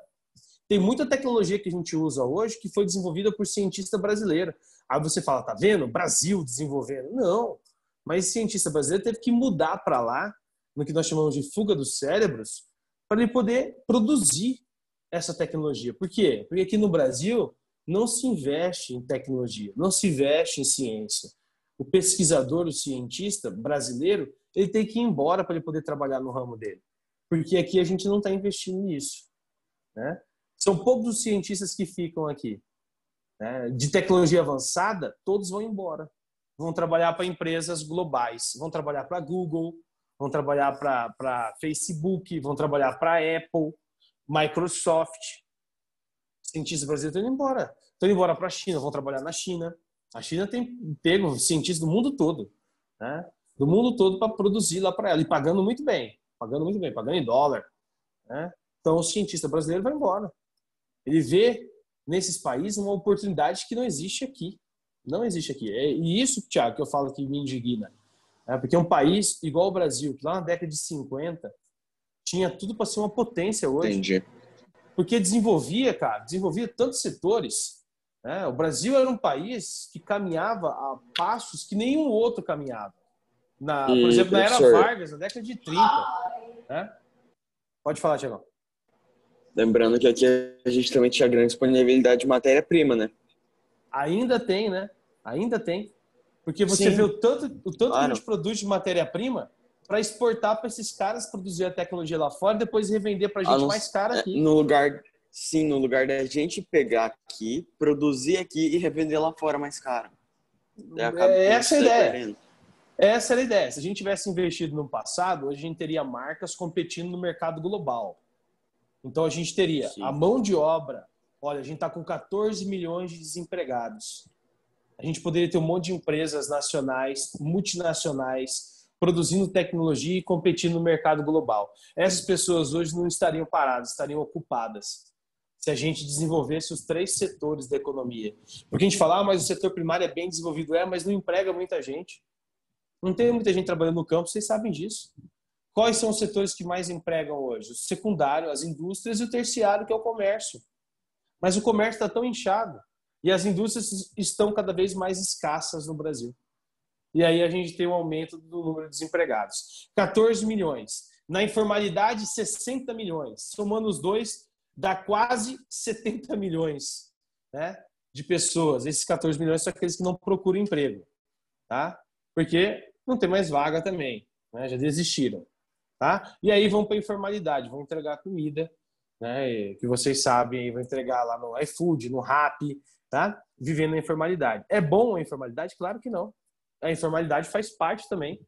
Tem muita tecnologia que a gente usa hoje que foi desenvolvida por cientista brasileiro. Aí você fala, tá vendo? Brasil desenvolvendo. Não, mas esse cientista brasileiro teve que mudar para lá, no que nós chamamos de fuga dos cérebros, para ele poder produzir essa tecnologia. Por quê? Porque aqui no Brasil não se investe em tecnologia, não se investe em ciência. O pesquisador, o cientista brasileiro, ele tem que ir embora para ele poder trabalhar no ramo dele. Porque aqui a gente não está investindo nisso. Né? São poucos os cientistas que ficam aqui. Né? De tecnologia avançada, todos vão embora. Vão trabalhar para empresas globais. Vão trabalhar para Google, vão trabalhar para Facebook, vão trabalhar para Apple, Microsoft. Cientistas brasileiros estão indo embora. Estão indo embora para a China, vão trabalhar na China. A China tem pego cientistas do mundo todo. Né? Do mundo todo para produzir lá para ela. E pagando muito bem. Pagando em dólar. Né? Então, o cientista brasileiro vai embora. Ele vê nesses países uma oportunidade que não existe aqui. Não existe aqui. E isso, Thiago, que eu falo que me indigna. Porque um país igual o Brasil, que lá na década de 50 tinha tudo para ser uma potência hoje. Entendi. Porque desenvolvia tantos setores. Né? O Brasil era um país que caminhava a passos que nenhum outro caminhava. Por exemplo, na era Vargas, na década de 30. Né? Pode falar, Thiago. Lembrando que aqui a gente também tinha grande disponibilidade de matéria-prima, né? Ainda tem, né? Ainda tem. Porque você Sim, vê o tanto claro, que a gente produz de matéria-prima para exportar para esses caras produzir a tecnologia lá fora e depois revender para a gente mais cara aqui. No lugar da gente pegar aqui, produzir aqui e revender lá fora mais caro. Essa é a ideia. Essa era a ideia. Se a gente tivesse investido no passado, hoje a gente teria marcas competindo no mercado global. Então a gente teria a mão de obra. Olha, a gente está com 14 milhões de desempregados. A gente poderia ter um monte de empresas nacionais, multinacionais, produzindo tecnologia e competindo no mercado global. Essas pessoas hoje não estariam paradas, estariam ocupadas. Se a gente desenvolvesse os 3 setores da economia. Porque a gente fala, mas o setor primário é bem desenvolvido, mas não emprega muita gente. Não tem muita gente trabalhando no campo, vocês sabem disso. Quais são os setores que mais empregam hoje? O secundário, as indústrias e o terciário, que é o comércio. Mas o comércio está tão inchado e as indústrias estão cada vez mais escassas no Brasil. E aí a gente tem um aumento do número de desempregados. 14 milhões. Na informalidade, 60 milhões. Somando os dois, dá quase 70 milhões, né, de pessoas. Esses 14 milhões são aqueles que não procuram emprego. Tá? Porque não tem mais vaga também. Né? Já desistiram. Tá? E aí vão para a informalidade, vão entregar comida, né? Que vocês sabem, vão entregar lá no iFood, no Rappi, tá? Vivendo na informalidade. É bom a informalidade? Claro que não. A informalidade faz parte também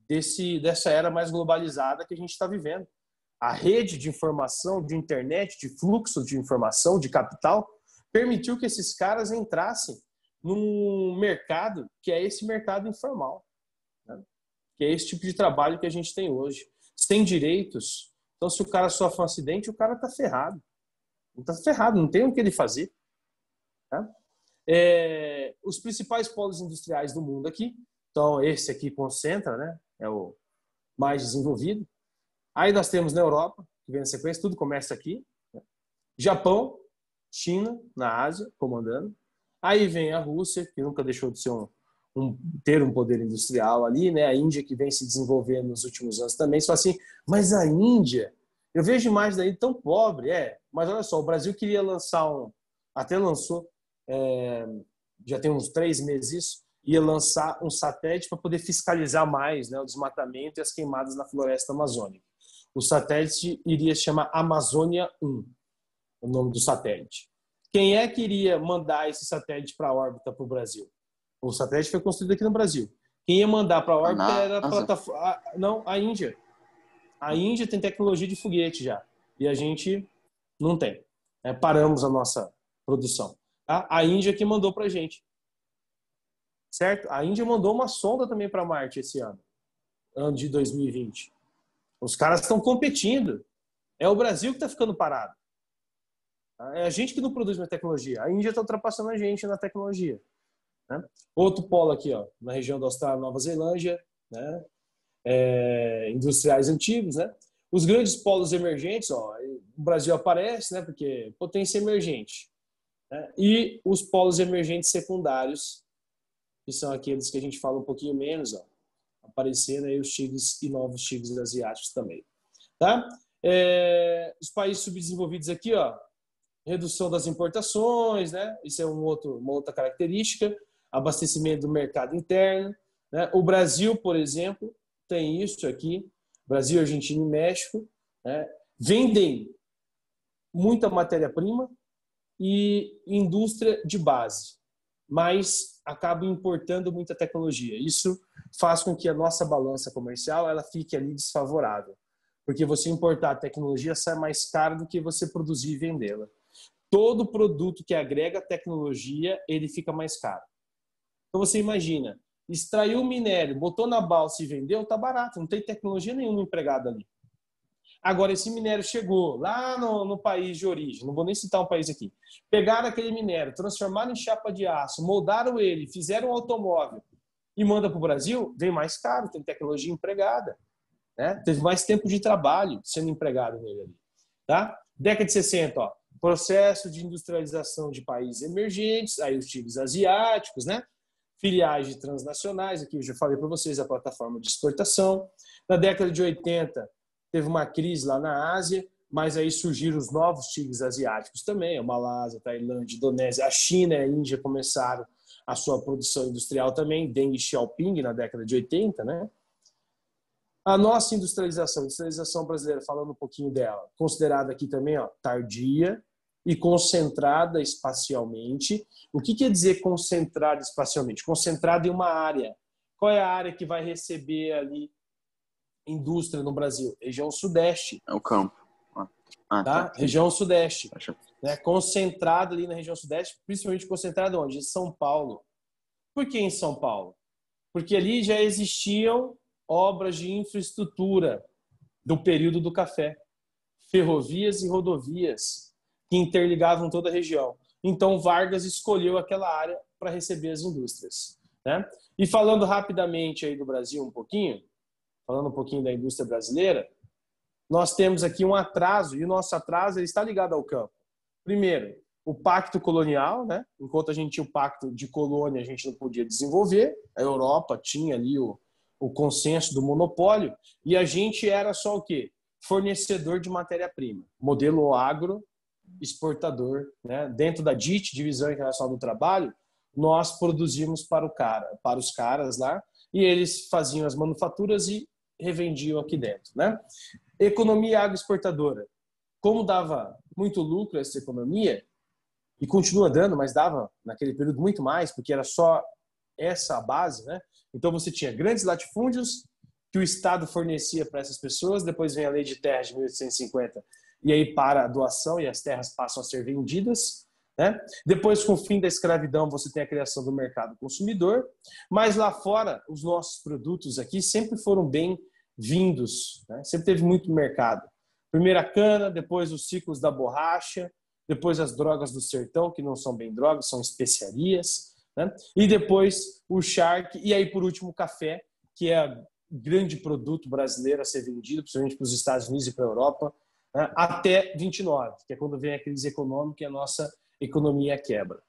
dessa era mais globalizada que a gente está vivendo. a rede de informação, de internet, de fluxo de informação, de capital, permitiu que esses caras entrassem num mercado que é esse mercado informal, né? Que é esse tipo de trabalho que a gente tem hoje. Sem direitos. Então, se o cara sofre um acidente, o cara está ferrado. Não está ferrado, não tem o que ele fazer. Tá? Os principais polos industriais do mundo aqui. Então, esse aqui concentra, né? É o mais desenvolvido. Aí nós temos na Europa, que vem na sequência, tudo começa aqui. Né? Japão, China, na Ásia, comandando. Aí vem a Rússia, que nunca deixou de ser ter um poder industrial ali, né? A Índia, que vem se desenvolvendo nos últimos anos também. Só assim, mas a Índia, eu vejo imagens da Índia tão pobre, mas olha só, o Brasil queria lançar até lançou, já tem uns 3 meses isso, ia lançar um satélite para poder fiscalizar mais, né, o desmatamento e as queimadas na floresta amazônica. O satélite iria se chamar Amazônia 1, o nome do satélite. Quem é que iria mandar esse satélite para a órbita para o Brasil? O satélite foi construído aqui no Brasil. Quem ia mandar para a órbita era a plataforma. Não, a Índia. A Índia tem tecnologia de foguete já. E a gente não tem. Paramos a nossa produção. Tá? A Índia que mandou para a gente. Certo? A Índia mandou uma sonda também para Marte esse ano. Ano de 2020. Os caras estão competindo. É o Brasil que está ficando parado. É a gente que não produz mais tecnologia. A Índia está ultrapassando a gente na tecnologia. Né? Outro polo aqui, ó, na região da Austrália, Nova Zelândia, né? Industriais antigos, né? Os grandes polos emergentes, ó, o Brasil aparece, né? Porque potência emergente, né? E os polos emergentes secundários, que são aqueles que a gente fala um pouquinho menos, ó, aparecendo aí os tigres e novos tigres asiáticos também, tá? Os países subdesenvolvidos aqui, ó, redução das importações, né? Isso é uma outra característica. Abastecimento do mercado interno, né? O Brasil, por exemplo, tem isso aqui. Brasil, Argentina e México, né? Vendem muita matéria-prima e indústria de base, mas acabam importando muita tecnologia. Isso faz com que a nossa balança comercial ela fique ali desfavorável, porque você importar a tecnologia sai mais caro do que você produzir e vendê-la. Todo produto que agrega tecnologia, ele fica mais caro. Então você imagina, extraiu o minério, botou na balsa e vendeu, tá barato, não tem tecnologia nenhuma empregada ali. Agora, esse minério chegou lá no país de origem, não vou nem citar um país aqui, pegaram aquele minério, transformaram em chapa de aço, moldaram ele, fizeram um automóvel e manda para o Brasil, vem mais caro, tem tecnologia empregada. Né? Teve mais tempo de trabalho sendo empregado nele ali. Tá? Década de 60, ó, processo de industrialização de países emergentes, aí os tigres asiáticos, né? Filiais de transnacionais, aqui eu já falei para vocês, a plataforma de exportação. Na década de 80, teve uma crise lá na Ásia, mas aí surgiram os novos tigres asiáticos também, a Malásia, a Tailândia, a Indonésia, a China e a Índia começaram a sua produção industrial também, Deng Xiaoping, na década de 80, né? A nossa industrialização brasileira, falando um pouquinho dela, considerada aqui também, ó, tardia e concentrada espacialmente. O que quer dizer concentrada espacialmente? Concentrada em uma área. Qual é a área que vai receber ali indústria no Brasil? Região Sudeste. É o campo. Tá? Região Sudeste. Né? Concentrada ali na região Sudeste, principalmente concentrada onde? Em São Paulo. Por que em São Paulo? Porque ali já existiam obras de infraestrutura do período do café, ferrovias e rodovias que interligavam toda a região. Então Vargas escolheu aquela área para receber as indústrias, né? E falando rapidamente aí do Brasil um pouquinho, falando um pouquinho da indústria brasileira, nós temos aqui um atraso, e o nosso atraso ele está ligado ao campo. Primeiro, o pacto colonial, né? Enquanto a gente tinha o pacto de colônia, a gente não podia desenvolver. A Europa tinha ali o consenso do monopólio, e a gente era só o quê? Fornecedor de matéria-prima. Modelo agro, exportador, né? Dentro da DIT, Divisão Internacional do Trabalho, nós produzimos para os caras lá, e eles faziam as manufaturas e revendiam aqui dentro, né? Economia agroexportadora. Como dava muito lucro essa economia, e continua dando, mas dava naquele período muito mais, porque era só essa a base, né? Então você tinha grandes latifúndios, que o Estado fornecia para essas pessoas. Depois vem a Lei de Terras de 1850, e aí para a doação e as terras passam a ser vendidas, né? Depois, com o fim da escravidão, você tem a criação do mercado consumidor. Mas lá fora, os nossos produtos aqui sempre foram bem-vindos, né? Sempre teve muito mercado. Primeiro a cana, depois os ciclos da borracha, depois as drogas do sertão, que não são bem drogas, são especiarias, né? E depois o charque, e aí por último o café, que é o grande produto brasileiro a ser vendido, principalmente para os Estados Unidos e para a Europa, né? Até 29, que é quando vem a crise econômica e a nossa economia quebra,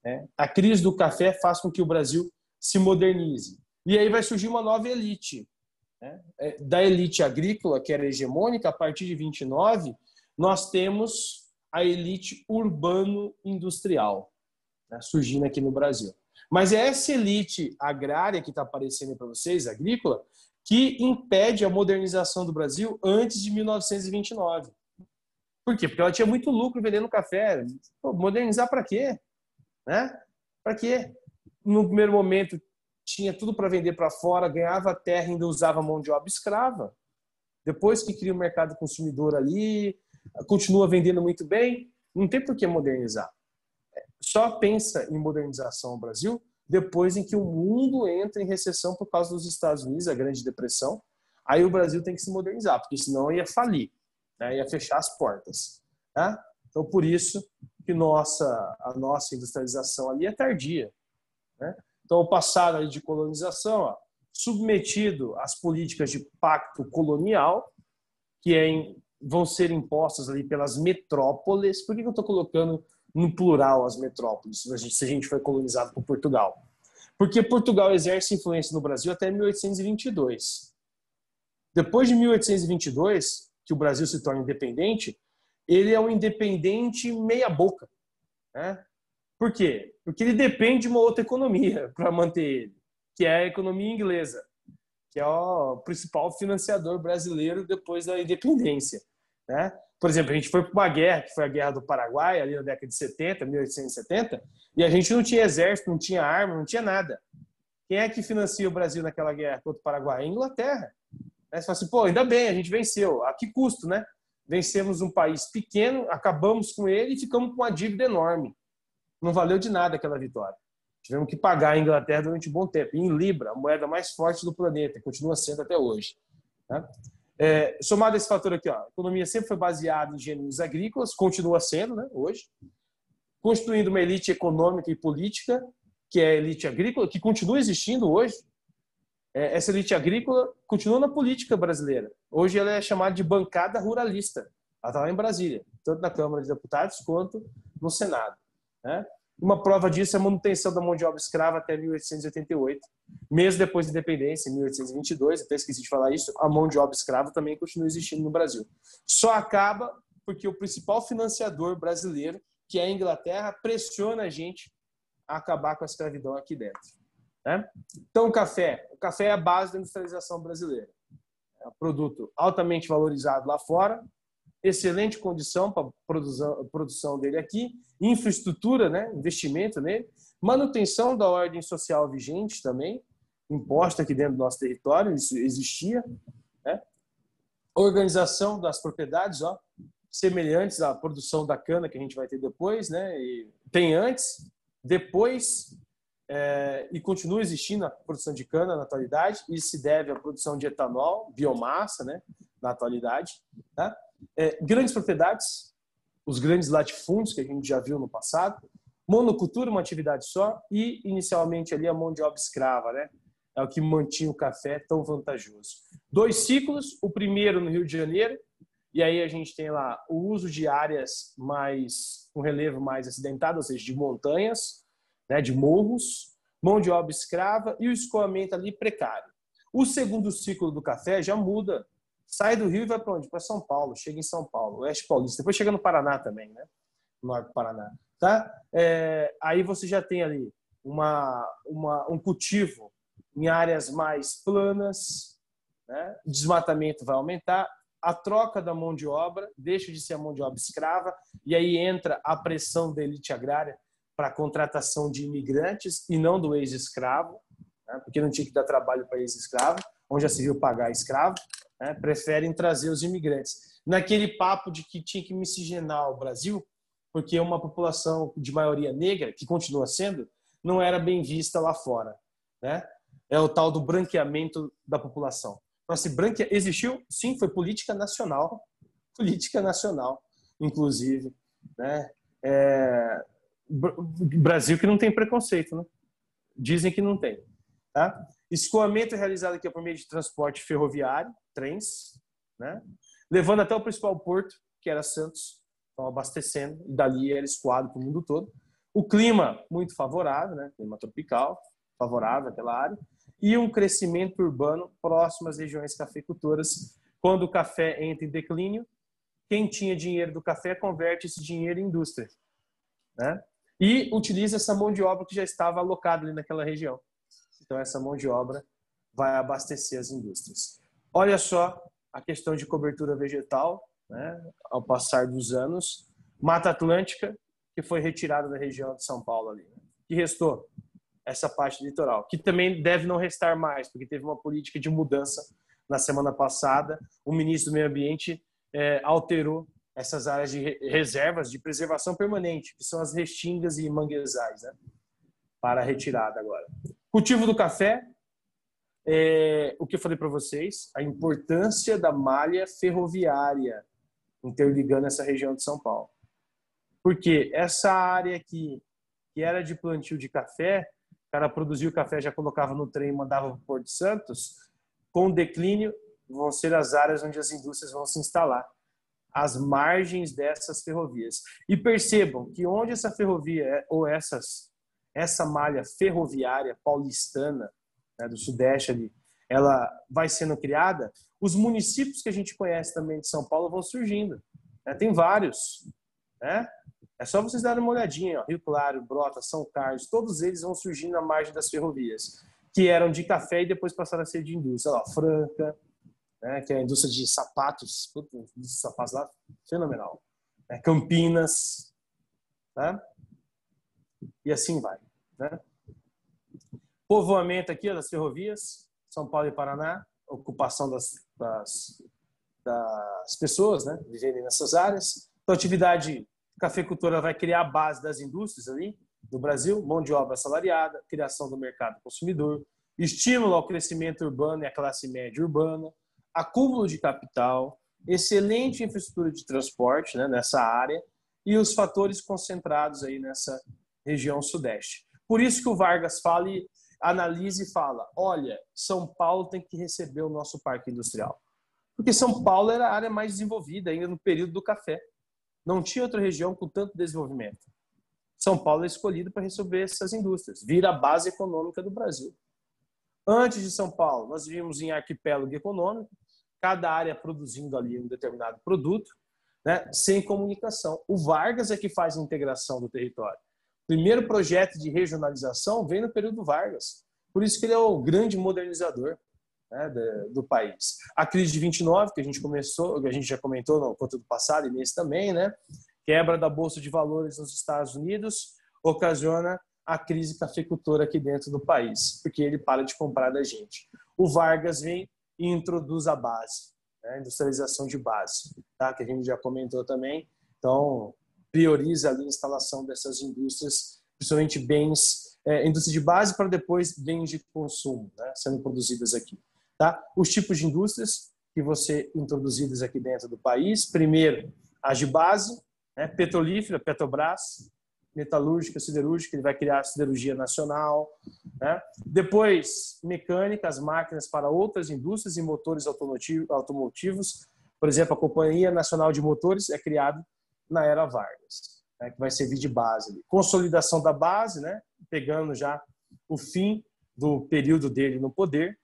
né? A crise do café faz com que o Brasil se modernize. E aí vai surgir uma nova elite, né? Da elite agrícola, que era hegemônica. A partir de 29, nós temos a elite urbano-industrial, né, surgindo aqui no Brasil. Mas é essa elite agrária que está aparecendo para vocês, agrícola, que impede a modernização do Brasil antes de 1929. Por quê? Porque ela tinha muito lucro vendendo café. Pô, modernizar para quê? Né? Para quê? No primeiro momento, tinha tudo para vender para fora, ganhava terra e ainda usava mão de obra escrava. Depois que cria o mercado consumidor ali, continua vendendo muito bem, não tem por que modernizar. Só pensa em modernização no Brasil depois em que o mundo entra em recessão por causa dos Estados Unidos, a Grande Depressão. Aí o Brasil tem que se modernizar, porque senão ia falir, né? Ia fechar as portas, né? Então, por isso que a nossa industrialização ali é tardia, né? Então, o passado ali de colonização, ó, submetido às políticas de pacto colonial, que vão ser impostas ali pelas metrópoles. Por que eu estou colocando no plural as metrópoles, se a gente foi colonizado por Portugal? Porque Portugal exerce influência no Brasil até 1822. Depois de 1822, que o Brasil se torna independente, ele é um independente meia-boca, né? Por quê? Porque ele depende de uma outra economia para manter ele, que é a economia inglesa, que é o principal financiador brasileiro depois da independência, né? Por exemplo, a gente foi para uma guerra, que foi a Guerra do Paraguai, ali na década de 70, 1870, e a gente não tinha exército, não tinha arma, não tinha nada. Quem é que financia o Brasil naquela guerra contra o Paraguai? A Inglaterra. Aí você fala assim, pô, ainda bem, a gente venceu. A que custo, né? Vencemos um país pequeno, acabamos com ele e ficamos com uma dívida enorme. Não valeu de nada aquela vitória. Tivemos que pagar a Inglaterra durante um bom tempo. E em Libra, a moeda mais forte do planeta, continua sendo até hoje, né? Somado a esse fator aqui, ó, a economia sempre foi baseada em gêneros agrícolas, continua sendo, né, hoje, constituindo uma elite econômica e política, que é a elite agrícola, que continua existindo hoje. Essa elite agrícola continua na política brasileira. Hoje ela é chamada de bancada ruralista. Ela está lá em Brasília, tanto na Câmara de Deputados quanto no Senado, né? Uma prova disso é a manutenção da mão de obra escrava até 1888. Mesmo depois da independência, em 1822, até esqueci de falar isso, a mão de obra escrava também continua existindo no Brasil. Só acaba porque o principal financiador brasileiro, que é a Inglaterra, pressiona a gente a acabar com a escravidão aqui dentro, né? Então, o café é a base da industrialização brasileira. É um produto altamente valorizado lá fora, excelente condição para a produção dele aqui, infraestrutura, né, investimento nele, manutenção da ordem social vigente também, imposta aqui dentro do nosso território, isso existia, né? Organização das propriedades, ó, semelhantes à produção da cana que a gente vai ter depois, né? E tem antes, depois, e continua existindo a produção de cana na atualidade. Isso se deve à produção de etanol, biomassa, né, na atualidade, tá? Grandes propriedades, os grandes latifúndios que a gente já viu no passado, monocultura, uma atividade só, e inicialmente ali a mão de obra escrava, né? É o que mantinha o café tão vantajoso. 2 ciclos, o primeiro no Rio de Janeiro, e aí a gente tem lá o uso de áreas com relevo mais acidentado, ou seja, de montanhas, né, de morros, mão de obra escrava e o escoamento ali precário. O segundo ciclo do café já muda. Sai do Rio e vai para onde? Para São Paulo. Chega em São Paulo, Oeste Paulista. Depois chega no Paraná também, né? No norte do Paraná. Tá? Aí você já tem ali um cultivo em áreas mais planas, né? O desmatamento vai aumentar. A troca da mão de obra deixa de ser a mão de obra escrava e aí entra a pressão da elite agrária para a contratação de imigrantes e não do ex-escravo, né? Porque não tinha que dar trabalho para ex-escravo. onde já se viu pagar escravo, né, preferem trazer os imigrantes. Naquele papo de que tinha que miscigenar o Brasil, porque uma população de maioria negra, que continua sendo, não era bem vista lá fora, né? É o tal do branqueamento da população. Então, se existiu, sim, foi política nacional, inclusive, né? Brasil que não tem preconceito, né? Dizem que não tem, tá? Escoamento é realizado aqui por meio de transporte ferroviário, trens, né? Levando até o principal porto, que era Santos, então abastecendo, e dali era escoado para o mundo todo. O clima muito favorável, né? Clima tropical, favorável àquela área, e um crescimento urbano próximo às regiões cafeicultoras. Quando o café entra em declínio, quem tinha dinheiro do café converte esse dinheiro em indústria, né? E utiliza essa mão de obra que já estava alocada ali naquela região. Então, essa mão de obra vai abastecer as indústrias. Olha só a questão de cobertura vegetal, né? Ao passar dos anos. Mata Atlântica, que foi retirada da região de São Paulo ali, né? Que restou essa parte litoral, que também deve não restar mais, porque teve uma política de mudança na semana passada. O ministro do Meio Ambiente alterou essas áreas de reservas de preservação permanente, que são as restingas e manguezais, né? Para a retirada agora. Cultivo do café, o que eu falei para vocês, a importância da malha ferroviária interligando essa região de São Paulo. Porque essa área aqui, que era de plantio de café, o cara produzia o café, já colocava no trem e mandava para o Porto de Santos, com o declínio vão ser as áreas onde as indústrias vão se instalar, às margens dessas ferrovias. E percebam que onde essa ferrovia, ou essa malha ferroviária paulistana, né, do Sudeste ali, ela vai sendo criada, os municípios que a gente conhece também de São Paulo vão surgindo, né? Tem vários, né? É só vocês darem uma olhadinha, ó. Rio Claro, Brotas, São Carlos, todos eles vão surgindo na margem das ferrovias, que eram de café e depois passaram a ser de indústria. Ó, Franca, né, que é a indústria de sapatos, sapatos lá, fenomenal. Campinas, né? E assim vai, né? Povoamento aqui, ó, das ferrovias, São Paulo e Paraná, ocupação das pessoas, né, viverem nessas áreas. Então, a atividade cafeicultora vai criar a base das indústrias ali no Brasil, mão de obra assalariada, criação do mercado consumidor, estímulo ao crescimento urbano e à classe média urbana, acúmulo de capital, excelente infraestrutura de transporte, né, nessa área, e os fatores concentrados aí nessa região sudeste. Por isso que o Vargas fala e analisa e fala, olha, São Paulo tem que receber o nosso parque industrial. Porque São Paulo era a área mais desenvolvida ainda no período do café. Não tinha outra região com tanto desenvolvimento. São Paulo é escolhido para receber essas indústrias, vira a base econômica do Brasil. Antes de São Paulo, nós vivíamos em arquipélago econômico, cada área produzindo ali um determinado produto, né, sem comunicação. O Vargas é que faz a integração do território. O primeiro projeto de regionalização vem no período Vargas. Por isso que ele é o grande modernizador, né, do país. A crise de 29, que a gente já comentou no conteúdo passado e nesse também, né, quebra da Bolsa de Valores nos Estados Unidos, ocasiona a crise cafeicultora aqui dentro do país, porque ele para de comprar da gente. O Vargas vem e introduz a base, né, industrialização de base, tá, que a gente já comentou também. Então, prioriza ali a instalação dessas indústrias, principalmente bens, indústria de base para depois bens de consumo, né, sendo produzidas aqui. Tá? Os tipos de indústrias que vão ser introduzidas aqui dentro do país, primeiro, as de base, né, petrolífera, Petrobras, metalúrgica, siderúrgica, ele vai criar a siderurgia nacional, né? Depois, mecânica, as máquinas para outras indústrias e motores automotivos, por exemplo, a Companhia Nacional de Motores é criada na era Vargas, né, que vai servir de base. Consolidação da base, né, pegando já o fim do período dele no poder,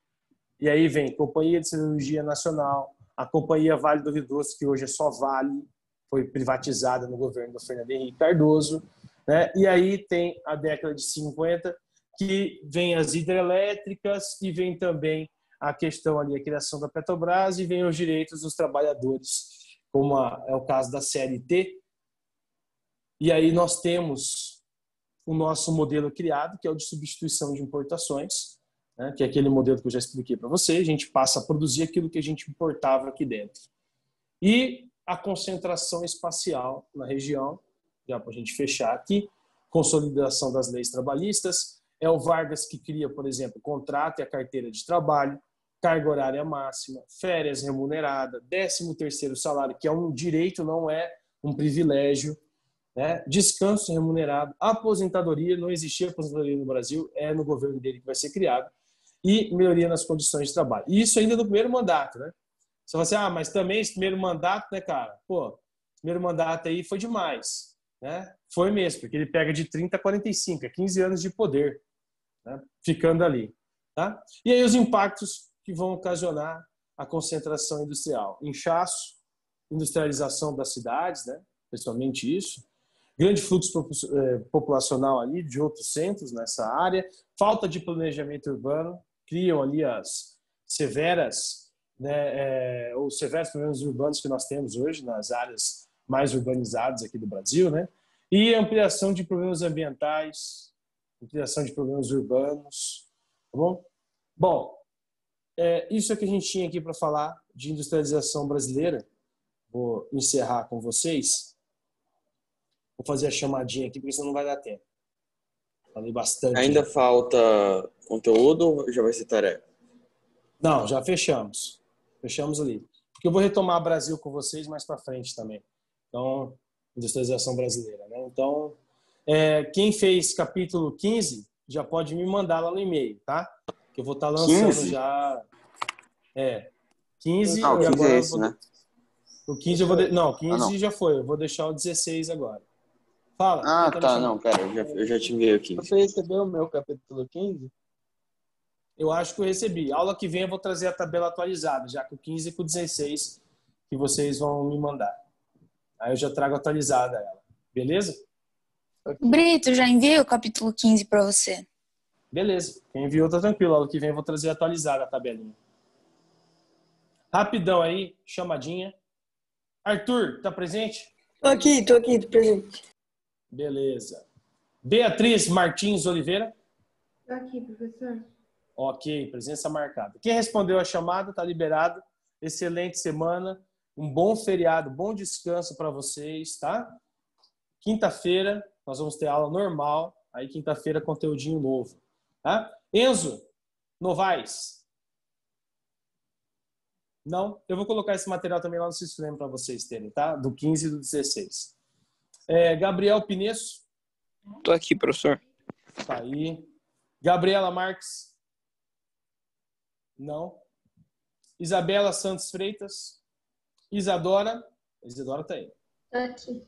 e aí vem Companhia de Siderurgia Nacional, a Companhia Vale do Rio Doce, que hoje é só Vale, foi privatizada no governo do Fernando Henrique Cardoso, né? E aí tem a década de 50, que vem as hidrelétricas e vem também a questão ali, a criação da Petrobras, e vem os direitos dos trabalhadores, como é o caso da CLT. E aí nós temos o nosso modelo criado, que é o de substituição de importações, né, que é aquele modelo que eu já expliquei para você, a gente passa a produzir aquilo que a gente importava aqui dentro. E a concentração espacial na região, já para a gente fechar aqui, consolidação das leis trabalhistas, é o Vargas que cria, por exemplo, contrato e a carteira de trabalho, carga horária máxima, férias remuneradas, 13º salário, que é um direito, não é um privilégio, né? Descanso remunerado, aposentadoria, não existia aposentadoria no Brasil, é no governo dele que vai ser criado, e melhoria nas condições de trabalho. E isso ainda no primeiro mandato, né? Você fala assim, mas também esse primeiro mandato, né, cara? Pô, primeiro mandato aí foi demais, né? Foi mesmo, porque ele pega de 30 a 45, é 15 anos de poder, né? Ficando ali, tá? E aí os impactos que vão ocasionar a concentração industrial. Inchaço, industrialização das cidades, né? Principalmente isso. Grande fluxo populacional ali de outros centros nessa área. Falta de planejamento urbano. Criam ali as severas, né, os severos problemas urbanos que nós temos hoje nas áreas mais urbanizadas aqui do Brasil, né? E ampliação de problemas ambientais, ampliação de problemas urbanos, tá bom? Bom, isso é que a gente tinha aqui para falar de industrialização brasileira. Vou encerrar com vocês. Vou fazer a chamadinha aqui, porque senão não vai dar tempo. Falei bastante. Ainda falta conteúdo ou já vai ser tarefa? Não, já fechamos. Fechamos ali. Porque eu vou retomar Brasil com vocês mais para frente também. Então, industrialização brasileira, né? Então, quem fez capítulo 15 já pode me mandar lá no e-mail, tá? Que eu vou estar lançando 15? já. 15 Ah, o e 15 agora é esse, né? O 15 eu vou... Não, 15 não. já foi. Eu vou deixar o 16 agora. Fala. Ah, quem tá, me não, chamando? pera, eu já te enviei o 15. Você recebeu o meu capítulo 15? Eu acho que eu recebi. Aula que vem eu vou trazer a tabela atualizada, já com o 15 e com o 16 que vocês vão me mandar. Aí eu já trago atualizada ela. Beleza? Brito, já enviei o capítulo 15 para você. Beleza. Quem enviou tá tranquilo. Aula que vem eu vou trazer atualizada a tabelinha. Rapidão aí, chamadinha. Arthur, tá presente? Tô aqui, presente. Beleza. Beatriz Martins Oliveira. Tô aqui, professor. Ok, presença marcada. Quem respondeu a chamada está liberado. Excelente semana. Um bom feriado, bom descanso para vocês, tá? Quinta-feira nós vamos ter aula normal. Aí quinta-feira conteúdinho novo, tá? Enzo Novaes. Não? Eu vou colocar esse material também lá no sistema para vocês terem, tá? Do 15 e do 16. Gabriel Pinesso. Tô aqui, professor. Tá aí. Gabriela Marques. Não. Isabela Santos Freitas. Isadora. Isadora tá aí. Tô aqui.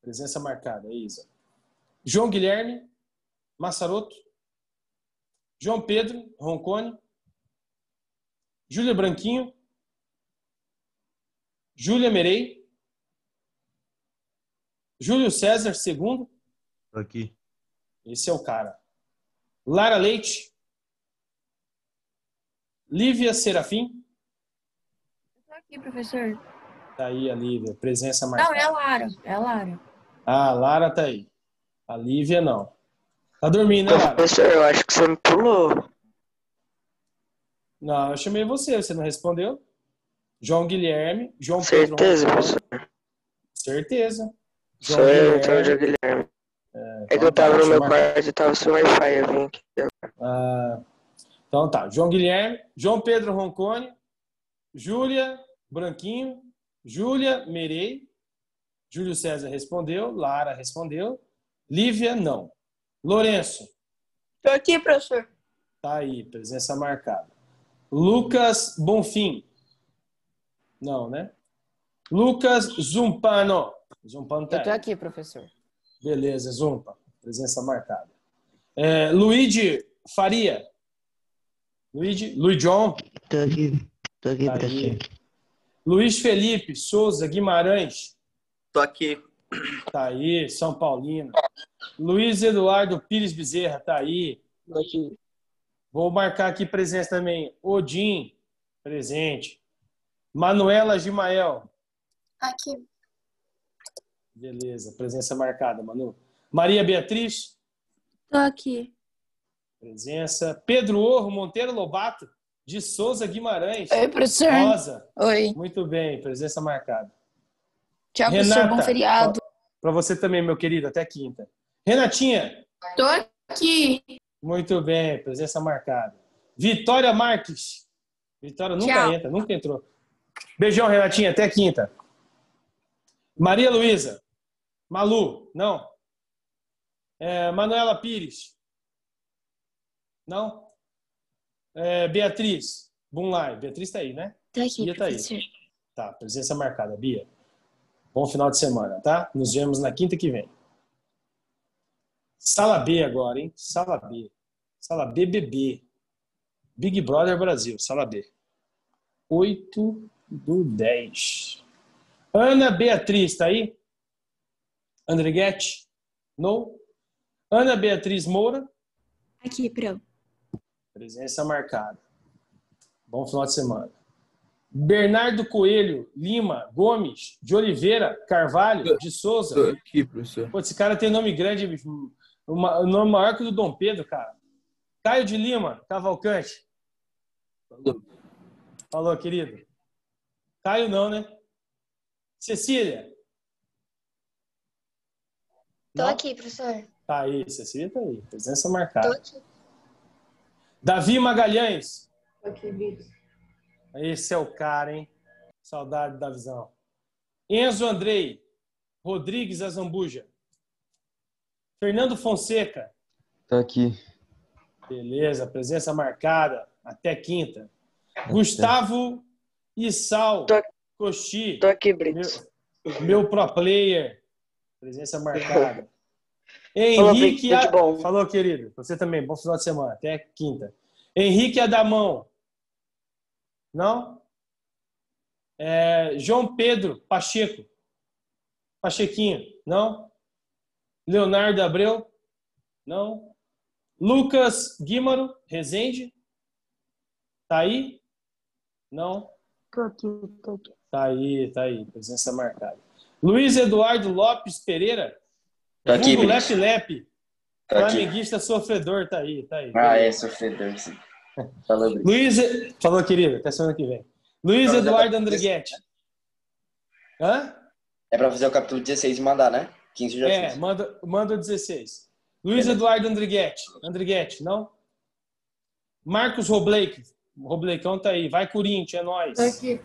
Presença marcada, Isa. João Guilherme Massaroto. João Pedro Roncone. Júlia Branquinho. Júlia Merei. Júlio César II. Tô aqui. Esse é o cara. Lara Leite. Lívia Serafim. Tô aqui, professor. Tá aí a Lívia, presença Não, marcada. é a Lara. É a Lara. Ah, a Lara tá aí. A Lívia não. Tá dormindo, né, Lara? Professor, eu acho que você me pulou. Não, eu chamei você não respondeu? João Guilherme, João Pedro Certeza, Roncone. professor. Certeza. Sou eu, então, João Guilherme. É que eu tava no meu quarto e tava sem Wi-Fi, eu vim aqui. Então tá, João Guilherme, João Pedro Roncone, Júlia Branquinho, Júlia Merei, Júlio César respondeu, Lara respondeu, Lívia não. Lourenço, Tô aqui, professor. tá aí, presença marcada. Lucas Bonfim, não, né? Lucas Zumpano. Zumpano tá Eu tô aí. aqui, professor. Beleza, Zumpa, presença marcada. Luigi Faria. Luiz John. Tô aqui, Tá aí. professor. Luiz Felipe Souza Guimarães. Tô aqui. Tá aí, São Paulino. Luiz Eduardo Pires Bezerra, tá aí. Tô aqui. Vou marcar aqui presença também. Odin, presente. Manuela Gimael. Aqui. Beleza, presença marcada, Manu. Maria Beatriz. Tô aqui. Presença. Pedro Orro Monteiro Lobato, de Souza Guimarães. Oi, professor. Rosa. Oi. Muito bem, presença marcada. Tchau, professor. Bom feriado. Para você também, meu querido, até quinta. Renatinha. Tô aqui. Muito bem, presença marcada. Vitória Marques. Vitória nunca entra, nunca entrou. Beijão, Renatinha, até quinta. Maria Luísa. Malu, não. Manuela Pires. Não. Beatriz. Bunlai. Beatriz tá aí, né? Tá aqui, Bia tá aí. professor. Tá, presença marcada, Bia. Bom final de semana, tá? Nos vemos na quinta que vem. Sala B agora, hein? Sala B. Sala BBB. Big Brother Brasil, Sala B. 8/10. Ana Beatriz, tá aí? Andriguete? No. Ana Beatriz Moura. Aqui, pro. Presença marcada. Bom final de semana. Bernardo Coelho Lima Gomes de Oliveira Carvalho de Souza. Tô aqui, professor. Pô, esse cara tem nome grande, bicho. O nome maior que o do Dom Pedro, cara. Caio de Lima Cavalcante. Falou, querido. Caio não, né? Cecília. Tô Não? aqui, professor. Tá aí, Cecília tá aí. Presença marcada. Tô aqui. Davi Magalhães. Tô aqui, Brito. Esse é o cara, hein? Saudade da visão. Enzo Andrei. Rodrigues Azambuja. Fernando Fonseca. Tô aqui. Beleza, presença marcada. Até quinta. Gustavo Issal Coxi. Tô aqui, Brito. Meu pro player. Presença marcada. Falou, Henrique. Brito, tudo de bom. Falou, querido. Você também. Bom final de semana. Até quinta. Henrique Adamão. Não? João Pedro Pacheco. Pachequinho. Não? Leonardo Abreu. Não? Lucas Guimaro Rezende. Tá aí? Não? Tô aqui, tô aqui. Tá aí. Presença marcada. Luiz Eduardo Lopes Pereira. Tá aqui, Vulgo Brito. Lepe. Tá aqui. Flamenguista sofredor, tá aí. Sofredor, sim. Falou, Brito. Falou, querido. Até semana que vem. Luiz Pra fazer Eduardo o capítulo Andriguete. Hã? É pra fazer o capítulo 16 e mandar, né? 15 eu já fiz. Manda o 16. Luiz Eduardo Andriguete, não? Marcos Robleicão tá aí. Vai, Corinthians, é nóis. Tô aqui.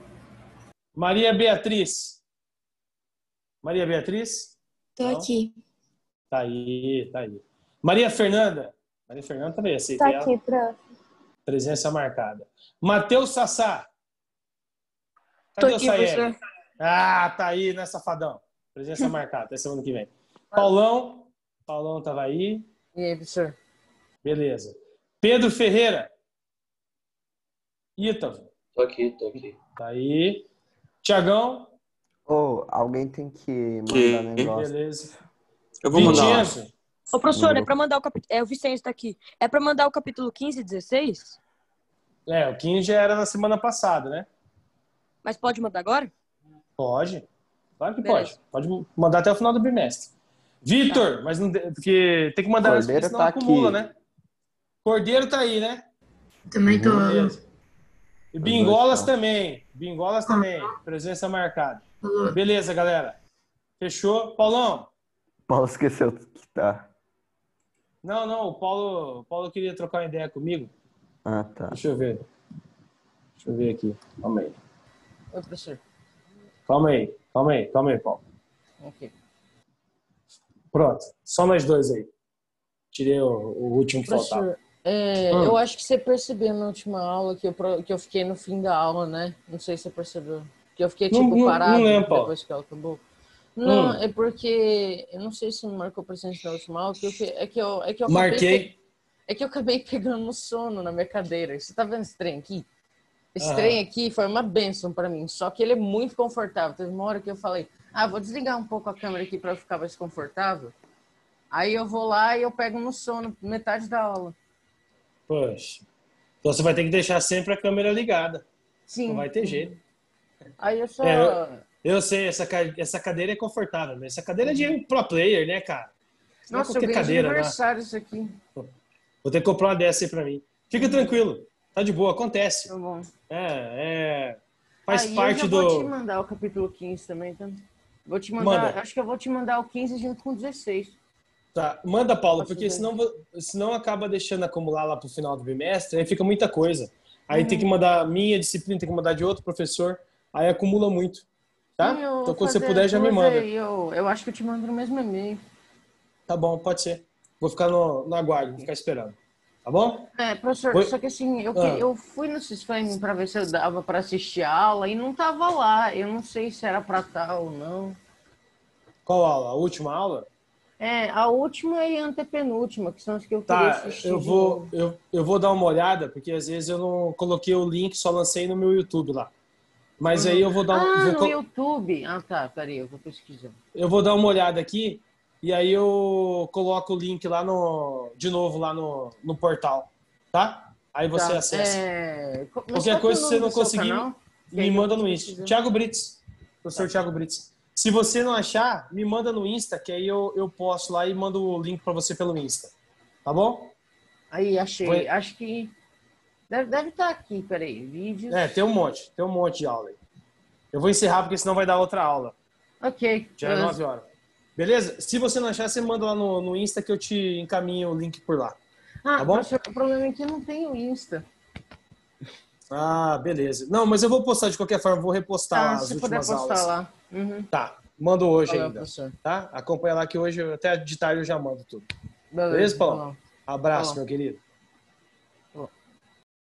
Maria Beatriz. Tô Não? aqui. Tá aí. Maria Fernanda também aceitei Tá ela. aqui, pro. Presença marcada. Matheus Sassá. Tô Cadê o aqui, Saed? professor. Ah, tá aí, né, safadão? Presença marcada, até semana que vem. Paulão tava aí. E aí, professor? Beleza. Pedro Ferreira. Ítalo. Tô aqui. Tá aí. Tiagão. Alguém tem que mandar negócio. Beleza. Eu vou mandar. Vincenzo. Ô, professor, é pra mandar o capítulo... o Vicente tá aqui. É pra mandar o capítulo 15 e 16? O 15 já era na semana passada, né? Mas pode mandar agora? Pode. Claro que Beleza. pode. Pode mandar até o final do bimestre. Vitor, mas não, porque tem que mandar antes, porque Cordeiro senão tá acumula, aqui. né? Cordeiro tá aí, né? Também tô. Beleza. E Bingolas também. Presença marcada. Falou. Beleza, galera. Fechou? Paulão? Paulo esqueceu que tá. Não. O Paulo queria trocar uma ideia comigo. Ah, tá. Deixa eu ver aqui. Calma aí. Oi, professor. Calma aí, Paulo. Ok. Pronto. Só nós dois aí. Tirei o último que faltava. Professor, eu acho que você percebeu na última aula que eu fiquei no fim da aula, né? Não sei se você percebeu. Que eu fiquei, tipo, parado não lembro, Paulo. depois que ela acabou. Não, é porque... Eu não sei se não marcou presença na última aula, Marquei. É que eu acabei pegando no sono na minha cadeira. Você tá vendo esse trem aqui? Esse trem aqui foi uma bênção pra mim. Só que ele é muito confortável. Teve uma hora que eu falei, vou desligar um pouco a câmera aqui pra eu ficar mais confortável. Aí eu vou lá e eu pego no sono, metade da aula. Poxa. Então você vai ter que deixar sempre a câmera ligada. Sim. Não vai ter jeito. Aí eu só... Eu sei, essa cadeira é confortável, mas essa cadeira é de pro player, né, cara? Não é Nossa, eu qualquer ganhei de cadeira, né? aniversário isso aqui. Vou ter que comprar uma dessa aí pra mim. Fica tranquilo. Tá de boa, acontece. Tá bom. Faz parte eu do... vou te mandar o capítulo 15 também, tá? Vou te mandar, Manda. acho que eu vou te mandar o 15 junto com o 16. Tá, manda, Paulo, Posso porque ver? senão acaba deixando acumular lá pro final do bimestre, aí fica muita coisa. Aí tem que mandar minha disciplina, tem que mandar de outro professor, aí acumula muito, tá? Sim, eu Então vou quando você fazer puder, já me duas manda. aí, eu acho que eu te mando no mesmo e-mail. Tá bom, pode ser. Vou ficar no aguardo, vou ficar esperando. Tá bom? Professor, Oi? só que assim, Ah. eu fui no Sysframe pra ver se eu dava pra assistir a aula e não tava lá. Eu não sei se era pra estar ou não. Qual aula? A última aula? A última e a antepenúltima, que são as que eu queria Tá, assistir eu de novo. vou dar uma olhada, porque às vezes eu não coloquei o link, só lancei no meu YouTube lá. Mas aí eu vou dar No YouTube. Ah, tá, peraí, eu vou pesquisar. eu vou dar uma olhada aqui e aí eu coloco o link lá de novo lá no portal, tá? Aí você Tá, acessa. mas Qualquer qual que é coisa, o se você nome não do seu conseguir, canal? Que aí me eu manda vou no Insta. pesquisar. Thiago Brits, professor Thiago Brits. Se você não achar, me manda no Insta, que aí eu posto lá e mando o link para você pelo Insta. Tá bom? Aí, achei. Foi. Acho que deve estar aqui, peraí. Vídeos. Tem um monte de aula aí. Eu vou encerrar porque senão vai dar outra aula. Ok. Já é 9 horas. Beleza? Se você não achar, você manda lá no Insta que eu te encaminho o link por lá. Tá bom? Professor, o problema é que eu não tenho Insta. Ah, beleza. Não, mas eu vou postar de qualquer forma, vou repostar as Se puder últimas postar aulas. lá. Uhum. Tá, mando hoje Valeu, ainda. professor. Tá? Acompanha lá que hoje, até de tarde eu já mando tudo. Beleza, Beleza, Paulo? falou. Abraço, Falou. meu querido.